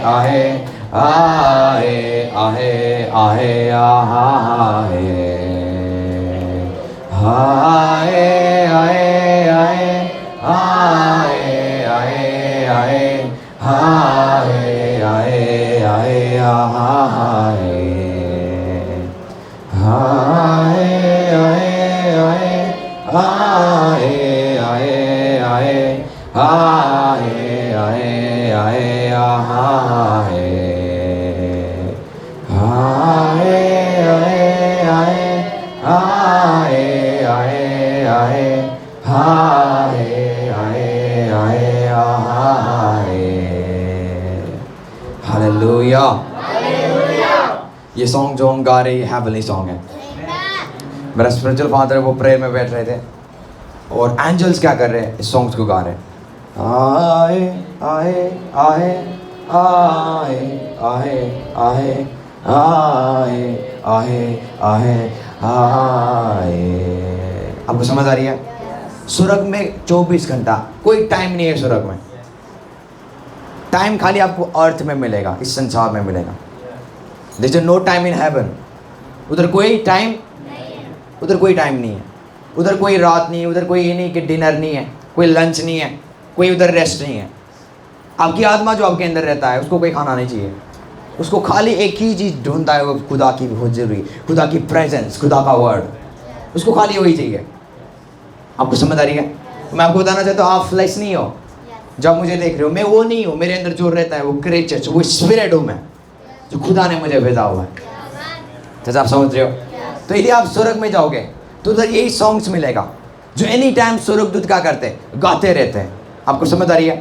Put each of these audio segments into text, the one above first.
आहे आहे आहे आहे आहे हाय आए आए आए आए आए हाय आए आए हाय हाय आए आए आए आए आए हाय आए आए हाय हाय आए आए आए आए आए हाय आए आए आए हालेलुया। ये सॉन्ग जो हम गा रहे हैं हेवनली सॉन्ग है। मेरा स्पिरिचुअल फादर वो प्रेयर में बैठ रहे थे और एंजल्स क्या कर रहे हैं, इस सॉन्ग्स को गा रहे हैं। आए आए आए आए आए आए आए आए आए आए। आपको समझ आ रही है? स्वर्ग में 24 घंटा कोई टाइम नहीं है। स्वर्ग में टाइम खाली आपको अर्थ में मिलेगा, इस संसार में मिलेगा। There is no time in heaven. उधर कोई टाइम, उधर कोई टाइम नहीं है। उधर कोई रात नहीं है, उधर कोई ये नहीं कि डिनर नहीं है, कोई लंच नहीं है, कोई उधर रेस्ट नहीं है। आपकी आत्मा जो आपके अंदर रहता है उसको कोई खाना नहीं चाहिए। उसको खाली एक ही चीज़ ढूंढता है, वो खुदा की हुजूरी, खुदा की प्रेजेंस, खुदा का वर्ड। उसको खाली वही चाहिए। आपको समझ आ रही है? मैं आपको बताना चाहता हूँ, आप फ्लैश नहीं हो। जब मुझे देख रहे हो, मैं वो नहीं हूँ। मेरे अंदर जो रहता है वो क्रिएचर, वो स्पिरिट हूँ मैं, जो खुदा ने मुझे भेजा हुआ है। जैसे आप समझ रहे हो? तो यदि आप स्वर्ग में जाओगे तो उधर यही सॉन्ग्स मिलेगा जो एनी टाइम स्वर्गदूत क्या करते हैं, गाते रहते हैं। आपको समझ आ रही है?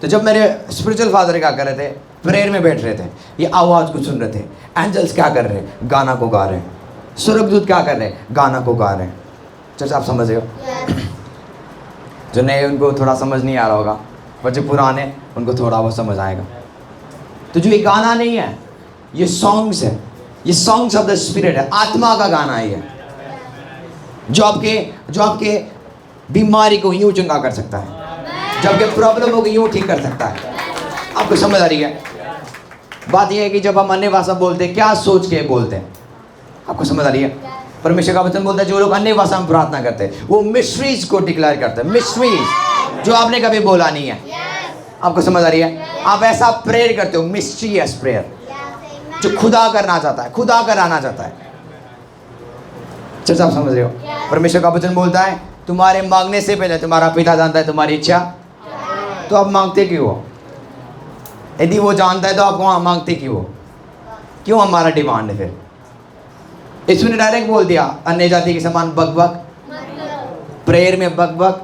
तो जब मेरे स्पिरिचुअल फादर क्या कर रहे थे, प्रेयर में बैठ रहे थे, ये आवाज़ को सुन रहे थे। एंजल्स क्या कर रहे हैं, गाना को गा रहे हैं। स्वर्गदूत क्या कर रहे हैं, गाना को गा रहे हैं। चर्चा आप समझ रहे हो? जो नए उनको थोड़ा समझ नहीं आ रहा होगा, पर जो पुराने उनको थोड़ा बहुत समझ आएगा। तो जो ये गाना नहीं है, ये सॉन्ग्स है। ये सॉन्ग्स ऑफ द स्पिरिट है, आत्मा का गाना है ये, जो आपके बीमारी को यूं चंगा कर सकता है, जो आपके प्रॉब्लमों को यूं ठीक कर सकता है। आपको समझ आ रही है? बात यह है कि जब हम अन्य भाषा बोलते हैं, क्या सोच के बोलते हैं? आपको समझ आ रही है? परमेश्वर का वचन बोलता है जो लोग अन्य भाषा में प्रार्थना करते हैं वो मिस्ट्रीज को डिक्लेयर करते हैं। मिस्ट्रीज जो आपने कभी बोला नहीं है। आपको समझ आ रही है? आप ऐसा प्रेयर करते हो, मिस्ट्रियस प्रेयर, जो खुदा करना चाहता है, खुदा कराना चाहता है। चर्चा आप समझ रहे हो? परमेश्वर का वचन बोलता है तुम्हारे मांगने से पहले तुम्हारा पिता जानता है तुम्हारी इच्छा, तो आप मांगते क्यों हो? यदि वो जानता है तो आप वहाँ मांगते क्यों हो? क्यों हमारा डिमांड है? फिर यीशु ने डायरेक्ट बोल दिया, अन्य जाति के समान बकबक प्रेयर में बकबक,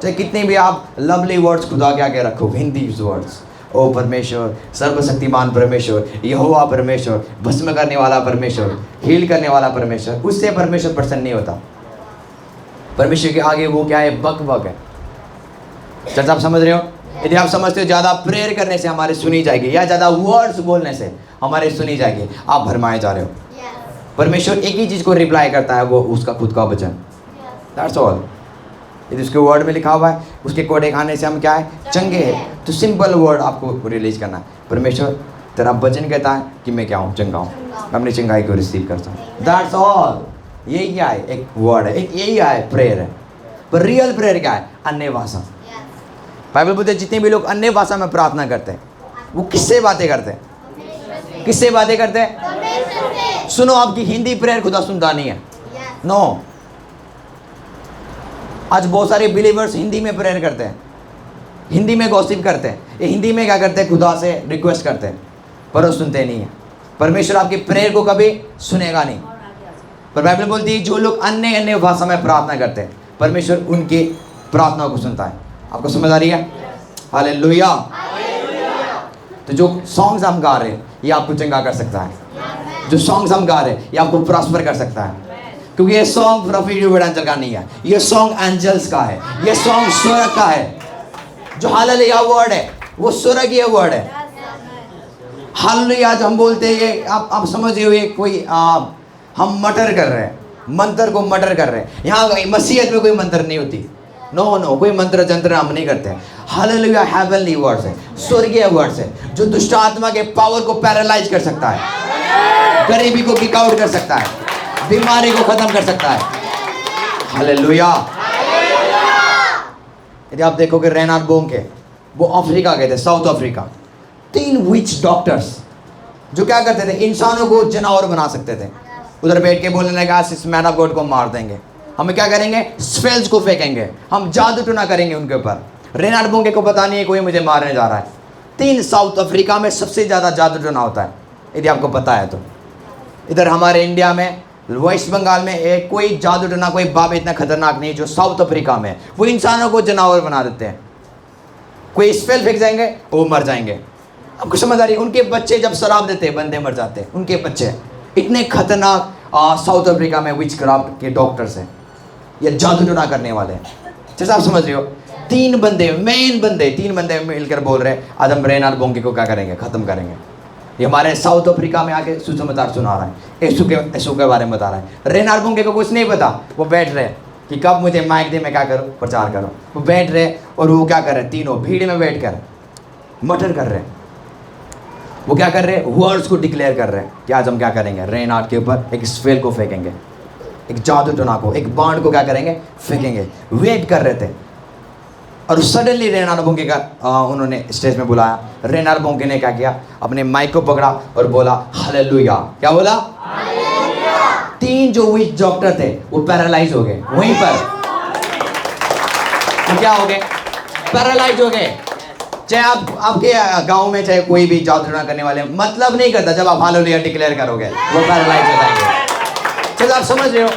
चाहे कितने भी आप लवली वर्ड्स खुदा के आगे रखो, हिंदी वर्ड्स, ओ परमेश्वर, सर्वशक्तिमान परमेश्वर, यहोवा परमेश्वर, भस्म करने वाला परमेश्वर, हील करने वाला परमेश्वर, उससे परमेश्वर प्रसन्न नहीं होता। परमेश्वर के आगे वो क्या है, बकबक है। चर्चा आप समझ रहे हो? यदि आप समझते हो ज़्यादा प्रेयर करने से हमारे सुनी जाएगी या ज़्यादा वर्ड्स बोलने से हमारे सुनी जाएगी, आप भरमाए जा रहे हो। परमेश्वर एक ही चीज़ को रिप्लाई करता है, वो उसका खुद का वचन। That's all. यदि उसके वर्ड में लिखा हुआ है उसके कोडे खाने से हम क्या है, चंगे हैं, तो सिंपल वर्ड आपको रिलीज करना है। परमेश्वर तेरा वचन कहता है कि मैं क्या हूँ, चंगा हूँ, मैं अपनी चंगाई को रिसीव करता हूँ। That's all. यही क्या है, एक वर्ड है, एक यही है प्रेयर है। पर रियल प्रेयर क्या है, अन्य भाषा। बाइबल बोलते जितने भी लोग अन्य भाषा में प्रार्थना करते हैं वो किससे बातें करते हैं, किससे बातें करते हैं? सुनो, आपकी हिंदी प्रेयर खुदा सुनता नहीं है। नो, आज बहुत सारे बिलीवर्स हिंदी में प्रेयर करते हैं, हिंदी में गॉसिप करते हैं, ये हिंदी में क्या करते हैं, खुदा से रिक्वेस्ट करते हैं, पर वो सुनते नहीं है। परमेश्वर आपकी प्रेयर को कभी सुनेगा नहीं। पर बाइबल बोलती है जो लोग अन्य अन्य भाषा में प्रार्थना करते हैं परमेश्वर उनकी प्रार्थना को सुनता है। आपको समझ आ रही है? हालेलुया। तो जो सॉन्ग्स हम गा रहे हैं ये आपको चंगा कर सकता है। जो सॉन्ग्स हम गा रहे हैं ये आपको प्रॉस्पर कर सकता है, क्योंकि ये सॉन्ग प्रॉफिट एंजल का नहीं है, ये सॉन्ग एंजल्स का है, ये सॉन्ग स्वर्ग का है। जो हालेलुया वर्ड है वो स्वर्गीय वर्ड है। हालेलुया आज हम बोलते हैं ये आप समझ रहे हो, ये कोई हम मटर कर रहे हैं, मंत्र को मटर कर रहे हैं। यहाँ मसीहत में कोई मंत्र नहीं होती, नो नो, कोई मंत्र जंत्र हम नहीं करते। हालेलुया हेवनली वर्ड्स है, स्वर्गीय वर्ड्स है, जो दुष्ट आत्मा के पावर को पैरालाइज कर सकता है, गरीबी को किक आउट कर सकता है, बीमारी को खत्म कर सकता है। हालेलुया। यदि आप देखोगे रेनार्ड बोंके, वो अफ्रीका गए थे, साउथ अफ्रीका। 3 विच डॉक्टर्स जो क्या करते थे, इंसानों को जानवर बना सकते थे। उधर बैठ के बोलने लगा इस मैन ऑफ गॉड को मार देंगे, हमें क्या करेंगे, स्पेल्स को फेंकेंगे, हम जादू टूना करेंगे उनके ऊपर। रेनार्ड बोंके को पता नहीं है कोई मुझे मारने जा रहा है। 3 साउथ अफ्रीका में सबसे ज़्यादा जादू टूना होता है, यदि आपको पता है तो। इधर हमारे इंडिया में, वेस्ट बंगाल में एक कोई जादू टोना, कोई बाबा इतना खतरनाक नहीं जो साउथ अफ्रीका में। वो इंसानों को जानवर बना देते हैं, कोई स्पेल फेंक जाएंगे वो मर जाएंगे। आपको समझ आ रही है? उनके बच्चे जब शराब देते हैं बंदे मर जाते हैं, उनके बच्चे। इतने खतरनाक साउथ अफ्रीका में विच क्राफ्ट के डॉक्टर्स हैं या जादू टोना करने वाले हैं। जैसा आप समझ रहे हो, 3 बंदे मेन बंदे, 3 बंदे मिलकर बोल रहे हैं आज हम रेनार्ड बोंके को क्या करेंगे, खत्म करेंगे। ये हमारे साउथ अफ्रीका में आके सुसमाचार सुना रहा है, यीशु के बारे में बता रहा है। रेनार्ड बोंके को कुछ नहीं पता, वो बैठ रहे कि कब मुझे माइक दे, मैं क्या करूँ, प्रचार करूँ। वो बैठ रहे और वो क्या कर रहे, तीनों भीड़ में बैठ कर मटर कर रहे। वो क्या कर रहे, वर्ड्स को डिक्लेयर कर रहे हैं कि आज हम क्या करेंगे, रेनार्ड के ऊपर एक स्पेल को फेंकेंगे, एक जादू टोना को, एक बाण को क्या करेंगे, फेंकेंगे। वेट कर रहे थे और सडनली रेनार्ड बोंके का उन्होंने स्टेज में बुलाया। रेनार्ड बोंके ने क्या किया, अपने माइक को पकड़ा और बोला हालेलुया। क्या बोला? हालेलुया। 3 जो विच डॉक्टर थे वो पैरालाइज हो गए वहीं पर। तो क्या हो गए, पैरालाइज हो गए। चाहे आप आपके गांव में चाहे कोई भी जादू टोना करने वाले, मतलब नहीं करता, जब आप हालेलुया डिक्लेयर करोगे वो पैरालाइज हो जाएंगे। चलो आप समझ रहे हो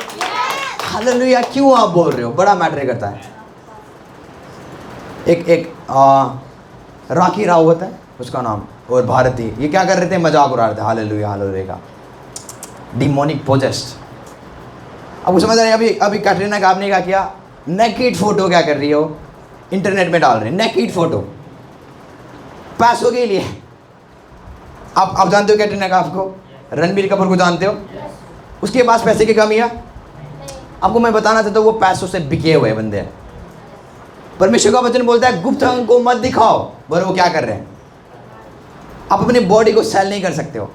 हालेलुया क्यों आप बोल रहे हो, बड़ा मैटर करता है। एक राखी रावत है उसका नाम, और भारती, ये क्या कर रहे थे, मजाक उड़ा रहे थे हालेलुया हालेलुया का, डिमोनिक पोजेस्ड। अब वो समझ रहे हैं, अभी कैटरीना कैफ ने क्या किया, नेकेड फोटो क्या कर रही हो, इंटरनेट में डाल रहे हैं नेकेड फोटो पैसों के लिए। आप जानते हो कैटरीना कैफ को, रणबीर कपूर को जानते हो, उसके पास पैसे की कमी है। आपको मैं बताना चाहता हूँ वो पैसों से बिके हुए बंदे हैं। परमेश्वर का वचन बोलता है गुप्त अंग को मत दिखाओ, पर वो क्या कर रहे हैं, आप अपनी बॉडी को सेल नहीं कर सकते हो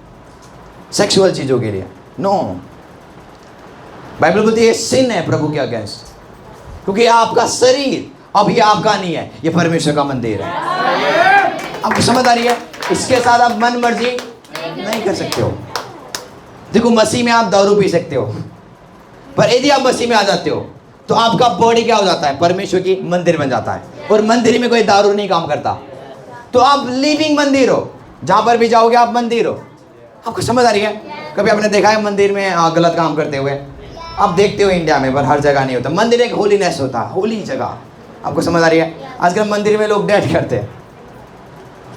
सेक्सुअल चीजों के लिए, नो। बाइबल बोलती है सिन है प्रभु के अगेंस्ट, क्योंकि आपका शरीर अभी आपका नहीं है, ये परमेश्वर का मंदिर है। आपको समझ आ रही है? इसके साथ आप मन मर्जी नहीं कर सकते हो। देखो मसीह में आप दारू पी सकते हो, पर यदि आप मसीह में आ जाते हो तो आपका बॉडी क्या हो जाता है, परमेश्वर की मंदिर बन जाता है, और मंदिर में कोई दारू नहीं काम करता। तो आप लिविंग मंदिर हो, जहां पर भी जाओगे आप मंदिर हो। आपको समझ आ रही है? कभी आपने देखा है मंदिर में गलत काम करते हुए? आप देखते हो इंडिया में, पर हर जगह नहीं होता। मंदिर एक होलीनेस होता है, होली जगह। आपको समझ आ रही है? आजकल मंदिर में लोग डेट करते हैं,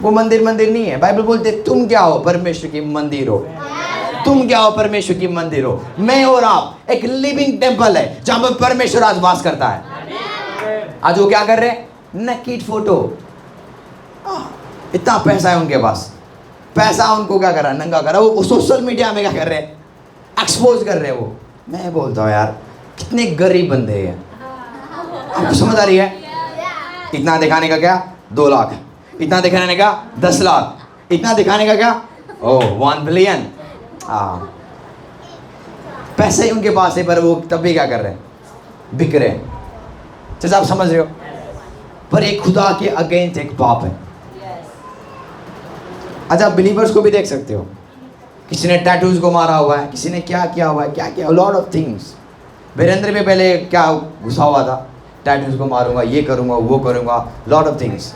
वो मंदिर नहीं है। बाइबल बोलते तुम क्या हो, परमेश्वर की मंदिर हो। तुम क्या हो, परमेश्वर की मंदिर हो। मैं और आप एक लिविंग टेंपल है जहां पर परमेश्वर आज वास करता है। आज वो क्या कर रहे हैं, नेकेड फोटो। इतना पैसा है उनके पास, पैसा उनको क्या कर रहा है, नंगा कर रहा है। वो सोशल मीडिया में क्या कर रहे हैं, एक्सपोज कर रहे हैं। वो मैं बोलता हूँ यार कितने गरीब बंदे हैं। आपको समझ आ रही है? इतना दिखाने का क्या 2 लाख, इतना दिखाने का 10 लाख, इतना दिखाने का क्या 1 बिलियन। पैसे उनके पास है, पर वो तब भी क्या कर रहे हैं, बिक रहे हैं। जैसे आप समझ रहे हो? पर एक खुदा के अगेंस्ट एक पाप है। अच्छा, आप बिलीवर्स को भी देख सकते हो, किसी ने टैटूज को मारा हुआ है, किसी ने क्या किया हुआ है, क्या किया, लॉट ऑफ थिंग्स। वीरेंद्र में पहले क्या घुसा हुआ था, टैटूज को मारूंगा, ये करूंगा, वो करूंगा, लॉट ऑफ थिंग्स।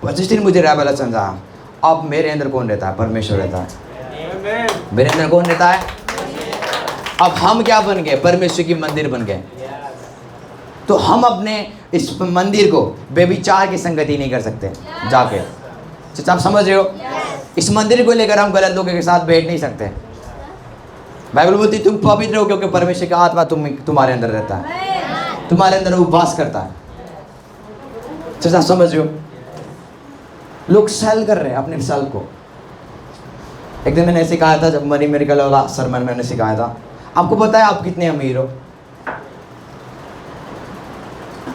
पर जिस दिन मुझे रेवलेशन आया, अब मेरे अंदर कौन रहता है, परमेश्वर रहता है। मेरे अंदर कौन रहता है? अब हम क्या बन गए, परमेश्वर की मंदिर बन गए। तो हम अपने इस मंदिर को बेविचार की संगति नहीं कर सकते जाके। आप समझ रहे हो? इस मंदिर को लेकर हम गलत लोगों के साथ बैठ नहीं सकते। बाइबल बोलती तुम पवित्र हो क्योंकि परमेश्वर का आत्मा तुम्हारे अंदर रहता है, तुम्हारे अंदर वो वास करता है। आप समझ रहे हो? लोग सेल कर रहे हैं अपने सेल को। एक दिन मैंने सिखाया था, जब मनी मेरिकल वाला सरमन मैंने सिखाया था, आपको पता है आप कितने अमीर हो?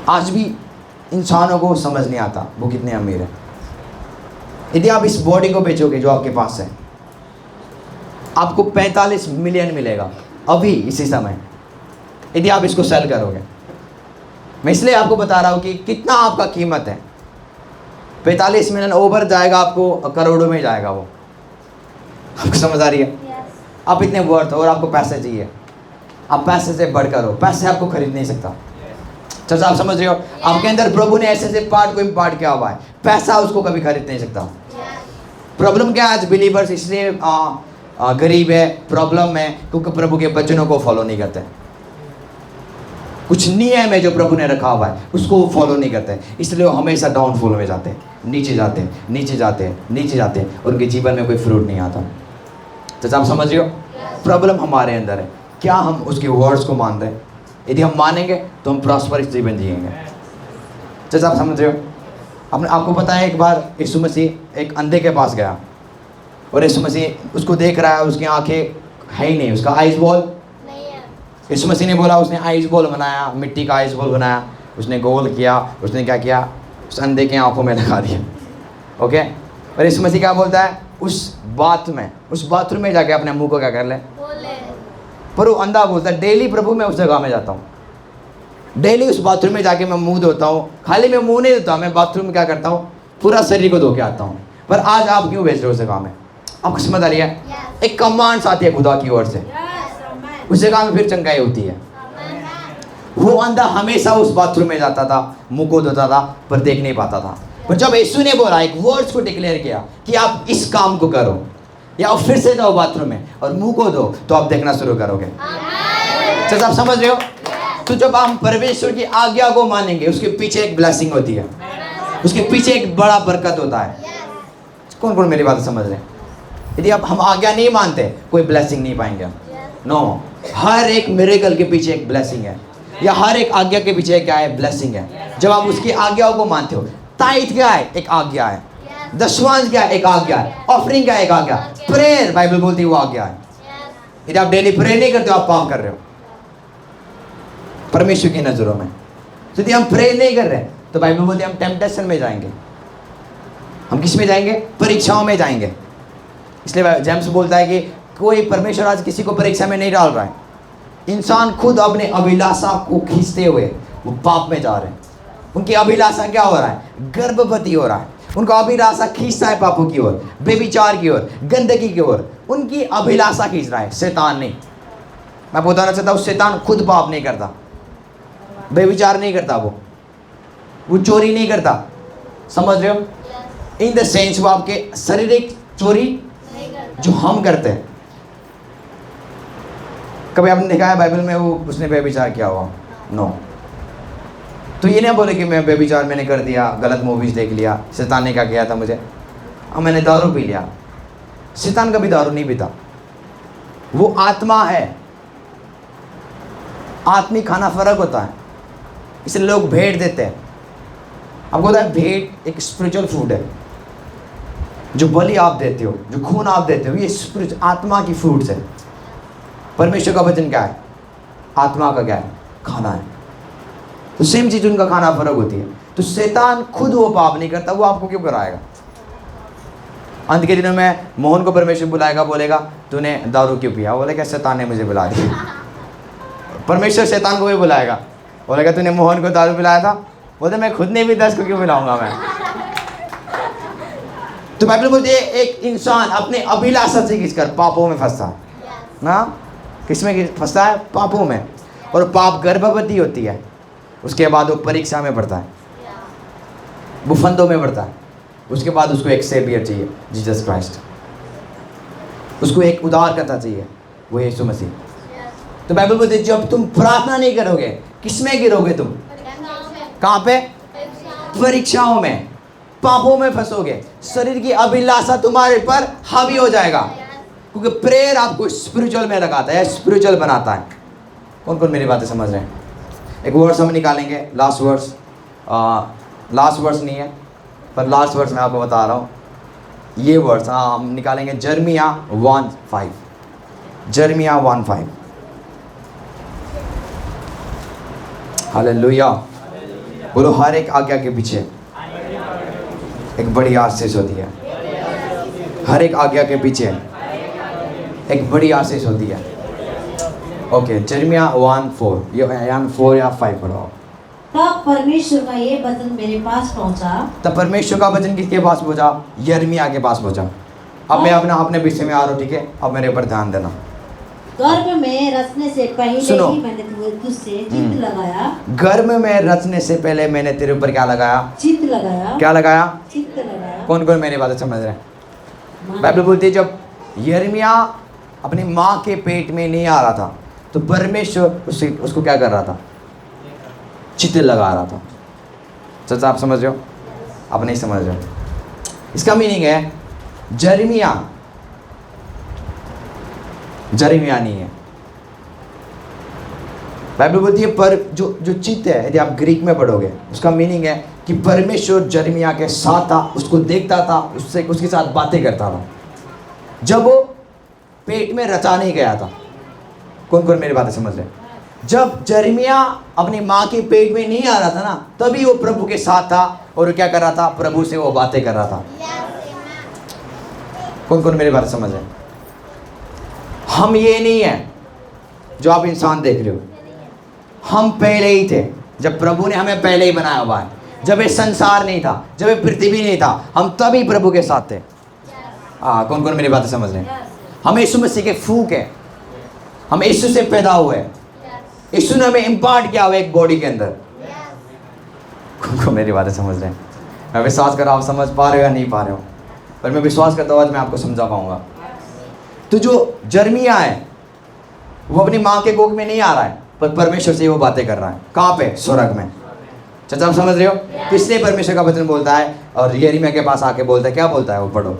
आज भी इंसानों को समझ नहीं आता वो कितने अमीर है। यदि आप इस बॉडी को बेचोगे जो आपके पास है, आपको 45 मिलियन मिलेगा अभी इसी समय, यदि आप इसको सेल करोगे। मैं इसलिए आपको बता रहा हूँ कि कितना आपका कीमत है। 45 मिलियन ओवर जाएगा, आपको करोड़ों में जाएगा वो। आपको समझ आ रही है? आप इतने वर्थ हो और आपको पैसे चाहिए। आप पैसे से बढ़कर हो, पैसे आपको खरीद नहीं सकता। चाचा आप समझ रहे हो? आपके अंदर प्रभु ने ऐसे पार्ट को इम्पार्ट किया हुआ है, पैसा उसको कभी खरीद नहीं सकता। प्रॉब्लम क्या है आज बिलीवर्स इसलिए गरीब है, प्रॉब्लम है क्योंकि प्रभु के वचनों को फॉलो नहीं करते। कुछ नियम है जो प्रभु ने रखा हुआ है उसको वो फॉलो नहीं करते, इसलिए वो हमेशा डाउनफॉल में जाते हैं, नीचे जाते हैं, नीचे जाते हैं, नीचे जाते हैं, उनके जीवन में कोई फ्रूट नहीं आता। तो आप समझ रहे हो? प्रॉब्लम हमारे अंदर है, क्या हम उसके वर्ड्स को मान रहे हैं? यदि हम मानेंगे तो हम प्रॉस्परस जीवन जिएंगे। जैसे आप समझ रहे हो? आपको पता है एक बार यीशु मसीह एक अंधे के पास गया और यीशु मसीह उसको देख रहा है, उसकी आंखें है ही नहीं, उसका आइस बॉल नहीं है। यीशु मसीह ने बोला, उसने आइस बॉल बनाया, मिट्टी का आइस बॉल बनाया, उसने गोल किया, उसने क्या किया, उस अंधे की आंखों में लगा दिया। ओके, और यीशु मसीह क्या बोलता है, उस बाथरूम में जाके अपने मुंह को क्या कर ले, पर वो अंधा बोलता है डेली प्रभु मैं उस जगह में जाता हूँ, डेली उस बाथरूम में जाके मैं मुंह धोता हूँ। खाली मैं मुंह नहीं धोता, मैं बाथरूम में क्या करता हूँ, पूरा शरीर को धो के आता हूँ। पर आज आप क्यों भेज रहे हो उस जगह में? आपको समझ आ रही है? एक कमांड आती है खुदा की ओर से, उस जगह में फिर चंगाई होती है। वो अंधा हमेशा उस बाथरूम में जाता था, मुंह को धोता था, पर देख नहीं पाता था। पर जब यीशु ने बोला, एक वर्ड्स को डिक्लेयर किया कि आप इस काम को करो, या फिर से जाओ बाथरूम में और मुंह को दो, तो आप देखना शुरू करोगे। आप समझ रहे हो? तो जब हम परमेश्वर की आज्ञा को मानेंगे, उसके पीछे एक ब्लेसिंग होती है, उसके पीछे एक बड़ा बरकत होता है। कौन कौन मेरी बात समझ रहे हैं? यदि आप हम आज्ञा नहीं मानते, कोई ब्लेसिंग नहीं पाएंगे। नो, हर एक मिरेकल के पीछे एक ब्लेसिंग है, या हर एक आज्ञा के पीछे क्या है, ब्लेसिंग है। जब आप उसकी आज्ञाओं को मानते हो, टाइट क्या है, एक आज्ञा है, दशवांश क्या है, एक आज्ञा है, ऑफरिंग क्या है, एक आज्ञा, प्रेयर बाइबल बोलती है वो आज्ञा है। यदि आप डेली प्रे नहीं करते हो, आप पाप कर रहे हो परमेश्वर की नजरों में। तो यदि हम प्रे नहीं कर रहे तो बाइबल बोलती है हम टेम्पटेशन में जाएंगे। हम किस में जाएंगे? परीक्षाओं में जाएंगे। इसलिए जेम्स बोलता है कि कोई परमेश्वर आज किसी को परीक्षा में नहीं डाल रहा है। इंसान खुद अपने अभिलाषा को खींचते हुए वो पाप में जा रहे हैं। उनकी अभिलाषा क्या हो रहा है? गर्भवती हो रहा है। उनका अभिलाषा खींचता है पापों की ओर, बेविचार की ओर, गंदगी की ओर। उनकी अभिलाषा खींच रहा है, शैतान नहीं। मैं बताना चाहता हूँ, शैतान खुद पाप नहीं करता, बेविचार नहीं करता, वो चोरी नहीं करता। समझ रहे हो? इन द सेंस वो आपके शारीरिक चोरी जो हम करते हैं। कभी आपने देखा है बाइबल में वो उसने बेविचार किया हुआ? नो। तो ये नहीं बोले कि मैं बेविचार मैंने कर दिया, गलत मूवीज देख लिया, शैतान ने क्या किया था मुझे, और मैंने दारू पी लिया। शैतान कभी दारू नहीं पीता, वो आत्मा है। आत्मिक खाना फर्क होता है, इसलिए लोग भेंट देते हैं। आपको पता है भेंट एक स्पिरिचुअल फूड है। जो बलि आप देते हो, जो खून आप देते हो, ये स्पिरिचुअल आत्मा की फूड्स है। परमेश्वर का वचन क्या है? आत्मा का क्या है? खाना है। तो सेम चीज उनका खाना फर्क होती है। तो शैतान खुद वो पाप नहीं करता, वो आपको क्यों कराएगा? अंत के दिनों में मोहन को परमेश्वर बुलाएगा, बोलेगा तूने दारू क्यों पिया? बोलेगा शैतान ने मुझे बुला दिया। परमेश्वर शैतान को भी बुलाएगा, बोलेगा तूने मोहन को दारू पिलाया था? बोलते मैं खुद नहीं पीता, इसको क्यों पिलाऊंगा मैं? तो बाइबल बोलती है एक इंसान अपने अभिलाषा से खींचकर पापों में फंसता है ना। किसमें फंसता है? पापों में। और पाप गर्भवती होती है, उसके बाद वो परीक्षा में पड़ता है, वो फंदों में पड़ता है। उसके बाद उसको एक सेवियर चाहिए, जीसस क्राइस्ट। उसको एक उद्धारकर्ता चाहिए, वो यीशु मसीह। तो बाइबल बोलती है जब तुम प्रार्थना नहीं करोगे, किसमें गिरोगे तुम? कहाँ पे? परीक्षाओं में, पापों में फंसोगे। शरीर की अभिलाषा तुम्हारे पर हावी हो जाएगा, क्योंकि प्रेयर आपको स्पिरिचुअल में लगाता है, स्पिरिचुअल बनाता है। कौन कौन मेरी बातें समझ रहे हैं? एक वर्ड्स हम निकालेंगे, लास्ट वर्ड्स नहीं है, पर लास्ट वर्ड्स मैं आपको बता रहा हूँ। ये वर्ड्स हम निकालेंगे जर्मिया 1:5। जर्मिया 1:5। हालेलुया। बोलो, हर एक आज्ञा के पीछे एक बड़ी आशीष होती है। हर एक आज्ञा के पीछे एक बड़ी आशीष होती है। ओके, यिर्मयाह 1:4 या 4 या 5 पढ़ो। तब परमेश्वर का ये वचन मेरे पास पहुंचा। तब परमेश्वर का वचन किसके पास पहुंचा? यिर्मयाह के पास पहुंचा। अब मैं अपने विषय में आ रहा हूँ, ठीक है? अब मेरे ऊपर ध्यान देना। गर्भ में रचने से पहले सुनो। ही मैंने तुझसे चित्त लगाया। गर्भ में रचने से पहले मैंने तेरे ऊपर क्या लगाया? चित्त लगाया। क्या लगाया? चित्त लगाया। कौन कौन मेरी बातें समझ रहे हैं? बाइबल बोलती है जब यिर्मयाह अपनी माँ के पेट में नहीं आ रहा था तो परमेश्वर उसको क्या कर रहा था? चित्त लगा रहा था। सच आप समझ रहे हो? आप नहीं समझ रहे हो? इसका मीनिंग है यिर्मयाह नहीं है। बाइबल बोलती है पर जो चित्त है, यदि आप ग्रीक में पढ़ोगे उसका मीनिंग है कि परमेश्वर यिर्मयाह के साथ था, उसको देखता था, उसके साथ बातें करता था जब वो पेट में रचा नहीं गया था। कौन कौन मेरी बातें समझ रहे? जब यिर्मयाह अपनी माँ के पेट में नहीं आ रहा था ना, तभी वो प्रभु के साथ था और वो क्या कर रहा था? प्रभु से वो बातें कर रहा था। कौन कौन मेरी बात समझ रहे? हम ये नहीं है जो आप इंसान देख रहे हो। हम पहले ही थे, जब प्रभु ने हमें पहले ही बनाया हुआ है। जब ये संसार नहीं था, जब ये पृथ्वी नहीं था, हम तभी प्रभु के साथ थे। कौन कौन मेरी बातें समझ रहे हैं? हम यीशु मसीह के फूक है, हम यीशु से पैदा हुए। यीशु ने हमें इम्पार्ट किया हुआ एक बॉडी के अंदर। कौन कौन मेरी बातें समझ रहे हैं? मैं विश्वास कर रहा हूँ आप समझ पा रहे हो या नहीं पा रहे हो, पर मैं विश्वास करता हूँ आज मैं आपको समझा पाऊंगा। तो जो यिर्मयाह है वो अपनी माँ के गोद में नहीं आ रहा है, पर परमेश्वर से वो बातें कर रहा है। कहाँ पे? स्वर्ग में। चाचा आप समझ रहे हो? तो इसलिए परमेश्वर का वचन बोलता है और यिर्मयाह के पास आके बोलता है, क्या बोलता है वो? पढ़ो।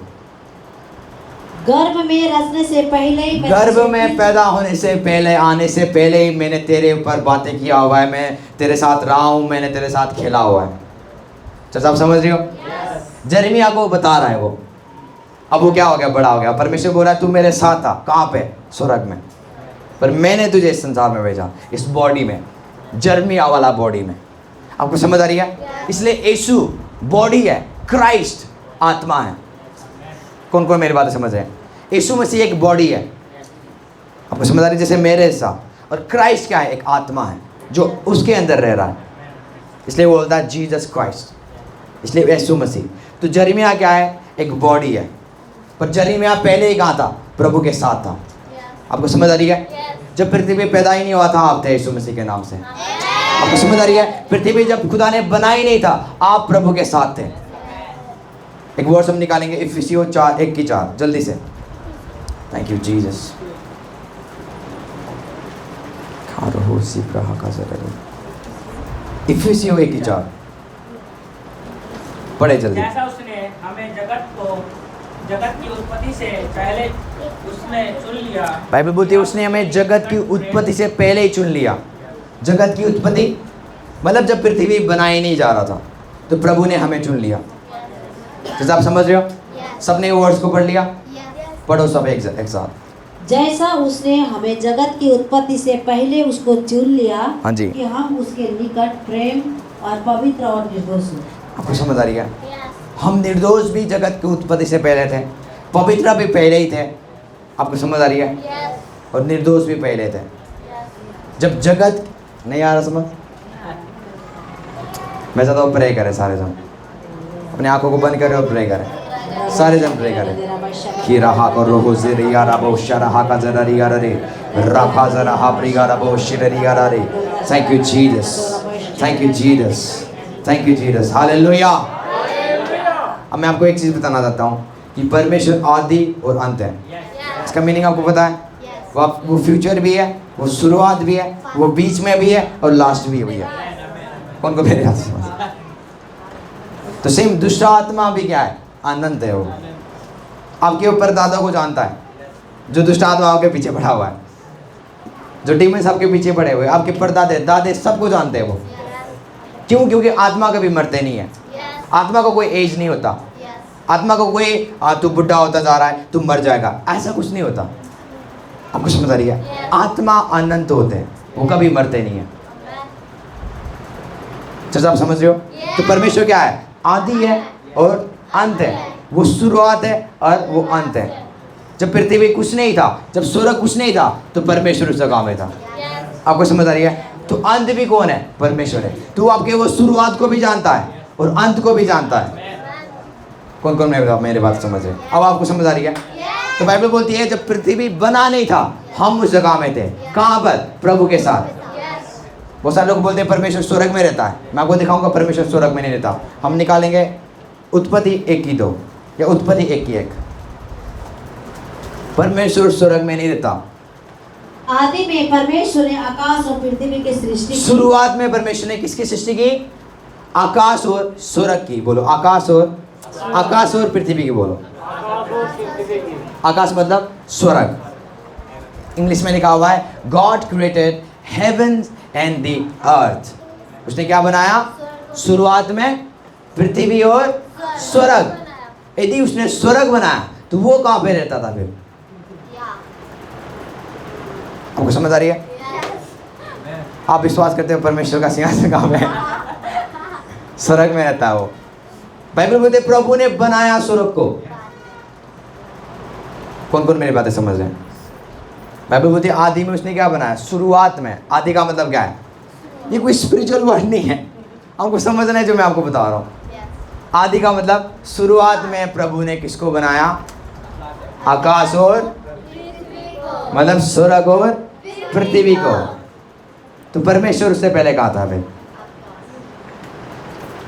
गर्भ में रचने से पहले ही, गर्भ में पैदा होने से पहले, आने से पहले ही मैंने तेरे ऊपर बातें किया हुआ है। मैं तेरे साथ रहा हूँ, मैंने तेरे साथ खेला हुआ है। चाचा आप समझ रहे हो? यिर्मयाह को बता रहा है वो। अब वो क्या हो गया? बड़ा हो गया। परमेश्वर बोल रहा है तू मेरे साथ था। कहाँ पे? स्वर्ग में। पर मैंने तुझे इस संसार में भेजा, इस बॉडी में, यिर्मयाह वाला बॉडी में। आपको समझ आ रही है? इसलिए यीशु बॉडी है, क्राइस्ट आत्मा है। कौन कौन मेरी बातें समझ रहे हैं? यीशु मसीह एक बॉडी है, आपको समझ आ रही है? जैसे मेरे हिस्सा। और क्राइस्ट क्या है? एक आत्मा है जो उसके अंदर रह रहा है। इसलिए वो बोलता है जीसस क्राइस्ट, इसलिए यीशु मसीह। तो यिर्मयाह क्या है? एक बॉडी है, पर यिर्मयाह पहले ही कहाँ था? प्रभु के साथ था। आपको समझ आ रही है? जब पृथ्वी पैदा ही नहीं हुआ था, आप थे यीशु मसीह के नाम से। आपको समझ आ रही है? पृथ्वी जब खुदा ने बनाई नहीं था, आप प्रभु के साथ थे। एक वर्ड हम निकालेंगे, इफिसियों 4:1-4, जल्दी से। Thank you Jesus. इफिसियों 1:4 पढ़े जल्दी। जैसा उसने हमें जगत की उत्पत्ति से पहले उसने चुन लिया। बाइबल बोलती है उसने हमें जगत की उत्पत्ति से पहले ही चुन लिया। जगत की उत्पत्ति मतलब जब पृथ्वी बनाई नहीं जा रहा था तो प्रभु ने हमें चुन लिया। जैसे आप समझ रहे हो? सबने वर्ड्स को पढ़ लिया? पढ़ो सब एक साथ। जैसा उसने हमें जगत की उत्पत्ति से पहले उसको चुन लिया, हाँ जी, कि हम उसके निकट प्रेम और पवित्र और निर्दोष हो। आपको समझ आ रही है? हम निर्दोष भी जगत की उत्पत्ति से पहले थे, पवित्र भी पहले ही थे। आपको समझ आ रही है? और निर्दोष भी पहले थे। जब जगत नहीं आ रहा समझ, मैं चाहता हूँ प्रे करें सारे जन, अपनी आंखों को बंद करें और प्रे करें। सारे जन प्रे करें। कि रहा को रोहो से रिया रबो शरहा का जरा रिया रे रखा जरा हा प्रिया रबो शिरिया रे। Thank you Jesus, thank you Jesus, thank you Jesus, hallelujah. अब मैं आपको एक चीज़ बताना चाहता हूँ कि परमेश्वर आदि और अंत है। इसका मीनिंग आपको पता है? वो फ्यूचर भी है, वो शुरुआत भी है, वो बीच में भी है और लास्ट भी है। कौन को मेरे हाथ से? तो सेम दुष्ट आत्मा भी क्या है? अनंत है। वो आपके ऊपर दादा को जानता है, जो दुष्ट आत्मा आपके पीछे पड़ा हुआ है, जो डीमंस आपके पीछे पड़े हुए, आपके परदादे दादे सबको जानते हैं वो। क्यों? क्योंकि आत्मा कभी मरते नहीं है। आत्मा को कोई एज नहीं होता। आत्मा को कोई तू बुढ़ा होता जा रहा है, तू मर जाएगा, ऐसा कुछ नहीं होता। आपको समझ आ रही है? आत्मा अनंत होते हैं, वो कभी मरते नहीं है। चर्च आप समझ रहे हो? तो परमेश्वर क्या है? आदि है और अंत है। वो शुरुआत है और वो अंत है। जब पृथ्वी कुछ नहीं था, जब स्वर्ग कुछ नहीं था, तो परमेश्वर उस जगह में था। आपको समझ आ रही है? तो अंत भी कौन है? परमेश्वर है। तो आपके वो शुरुआत को भी जानता है और अंत को भी जानता है। कौन कौन मेरे बात समझ रहे? अब आपको समझ आ रही है? तो बाइबल बोलती है जब पृथ्वी बना नहीं था, हम उस जगह में थे। कहाँ पर? प्रभु के साथ। बहुत सारे लोग बोलते हैं परमेश्वर स्वर्ग में रहता है। मैं आपको दिखाऊंगा परमेश्वर स्वर्ग में नहीं रहता। हम निकालेंगे उत्पत्ति 1:2 या उत्पत्ति 1:1। परमेश्वर स्वर्ग में नहीं रहता। आदि में परमेश्वर ने आकाश और पृथ्वी की सृष्टि की। शुरुआत में परमेश्वर ने किसकी सृष्टि की? आकाश और स्वर्ग की। बोलो आकाश और पृथ्वी की। बोलो आकाश मतलब स्वर्ग। इंग्लिश में लिखा हुआ है God created heavens and the earth. उसने क्या बनाया? शुरुआत में पृथ्वी और स्वर्ग। यदि उसने स्वर्ग बनाया तो वो कहाँ पे रहता था फिर? आपको समझ आ रही है? आप विश्वास करते हो परमेश्वर का सिंहासन कहाँ पे है? स्वर्ग में रहता है वो। बाइबल बोलते प्रभु ने बनाया स्वर्ग को। कौन कौन मेरी बातें समझ रहे हैं? बाइबल बोलती है आदि में उसने क्या बनाया? शुरुआत में। आदि का मतलब क्या है? ये कोई स्पिरिचुअल वर्ड नहीं है, हमको समझना है जो मैं आपको बता रहा हूँ। आदि का मतलब शुरुआत में प्रभु ने किसको बनाया? आकाश और मतलब स्वर्ग और पृथ्वी को। तो परमेश्वर उससे पहले कहा था फिर?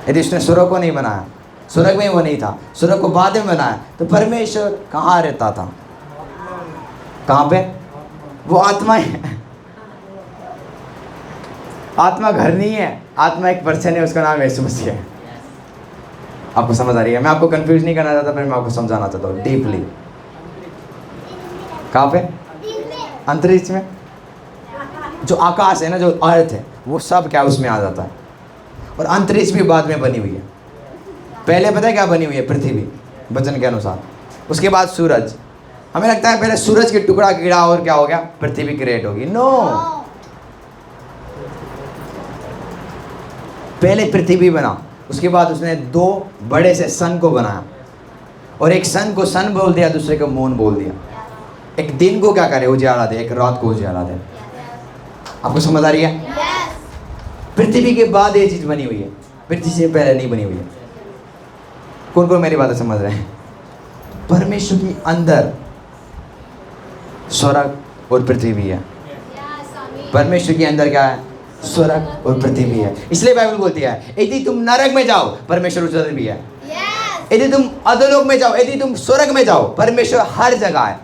यदि उसने स्वर्ग को नहीं बनाया, स्वर्ग में वो नहीं था, स्वर्ग को बाद में बनाया, तो परमेश्वर कहाँ रहता था? कहाँ पे? वो आत्मा है। आत्मा घर नहीं है, आत्मा एक पर्सन है, उसका नाम यीशु मसीह है। आपको समझ आ रही है? मैं आपको कंफ्यूज नहीं करना चाहता, पर मैं आपको समझाना चाहता हूँ डीपली। कहाँ पे? अंतरिक्ष में। जो आकाश है ना, जो अर्थ है, वो सब क्या उसमें आ जाता है। और अंतरिक्ष भी बाद में बनी हुई है। पहले पता है क्या बनी हुई है? पृथ्वी, वचन के अनुसार। उसके बाद सूरज। हमें लगता है पहले सूरज के टुकड़ा गिरा और क्या हो गया? पृथ्वी क्रिएट होगी। नो, पहले पृथ्वी बना, उसके बाद उसने 2 बड़े से सन को बनाया। और एक सन को सन बोल दिया, दूसरे को मून बोल दिया। एक दिन को क्या करे? उजाला दे, एक रात को उजाला दे। आपको समझ आ रही है? पृथ्वी के बाद ये चीज बनी हुई है, पृथ्वी से पहले नहीं बनी हुई है। कौन कौन मेरी बातें समझ रहे हैं? परमेश्वर के अंदर स्वर्ग और पृथ्वी है। परमेश्वर के अंदर क्या है? स्वर्ग और पृथ्वी है। इसलिए बाइबल बोलती है यदि तुम नरक में जाओ, परमेश्वर उस जगह भी है। यदि तुम अधोलोक में जाओ, यदि तुम स्वर्ग में जाओ, परमेश्वर हर जगह है।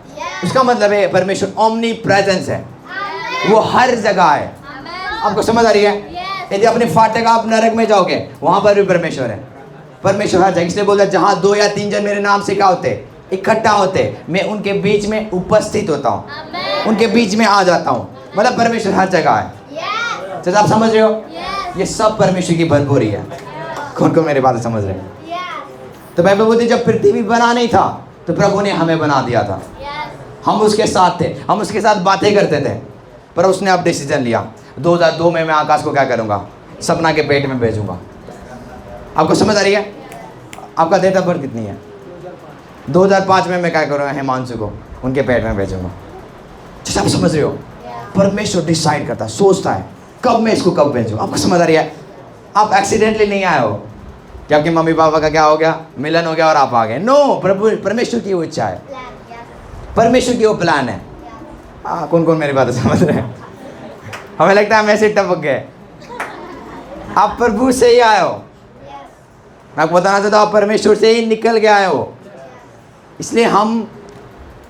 उसका मतलब है परमेश्वर ओमनी प्रेजेंस है, वो हर जगह है। आपको समझ आ रही है? यदि अपने फाटक आप नरक में जाओगे, वहां पर भी परमेश्वर है। परमेश्वर हर जगह। इसलिए बोलता है जहां 2 या 3 जन मेरे नाम से क्या होते? इकट्ठा होते, मैं उनके बीच में उपस्थित होता हूँ, उनके बीच में आ जाता हूँ। मतलब परमेश्वर हर जगह है। जैसे आप समझ रहे हो? ये सब परमेश्वर की भरपूरी है। कौन कौन मेरी बातें समझ रहे हैं? तो बाइबल बोलती है जब पृथ्वी बना नहीं था, तो प्रभु ने हमें बना दिया था। हम उसके साथ थे, हम उसके साथ बातें करते थे। पर उसने अब डिसीजन लिया, 2002 में मैं आकाश को क्या करूँगा? सपना के पेट में भेजूंगा। आपको समझ आ रही है? आपका डेट ऑफ बर्थ कितनी है? 2005 में मैं क्या करूँगा? हिमांशु को उनके पेट में भेजूंगा। जैसे आप समझ रहे हो? परमेश्वर डिसाइड करता है, सोचता है कब मैं इसको कब भेजूँ। आपको समझ आ रही है? आप एक्सीडेंटली नहीं आए हो कि आपके मम्मी पापा का क्या हो गया? मिलन हो गया और आप आ गए। नो, प्रभु परमेश्वर की वो इच्छा है, परमेश्वर की वो प्लान है। कौन कौन मेरी बातें समझ रहे हैं? हमें लगता है हम ऐसे टपक गए। आप प्रभु से ही आए हो। मैं आपको बताना चाहता हूँ, आप परमेश्वर से ही निकल के आए हो। इसलिए हम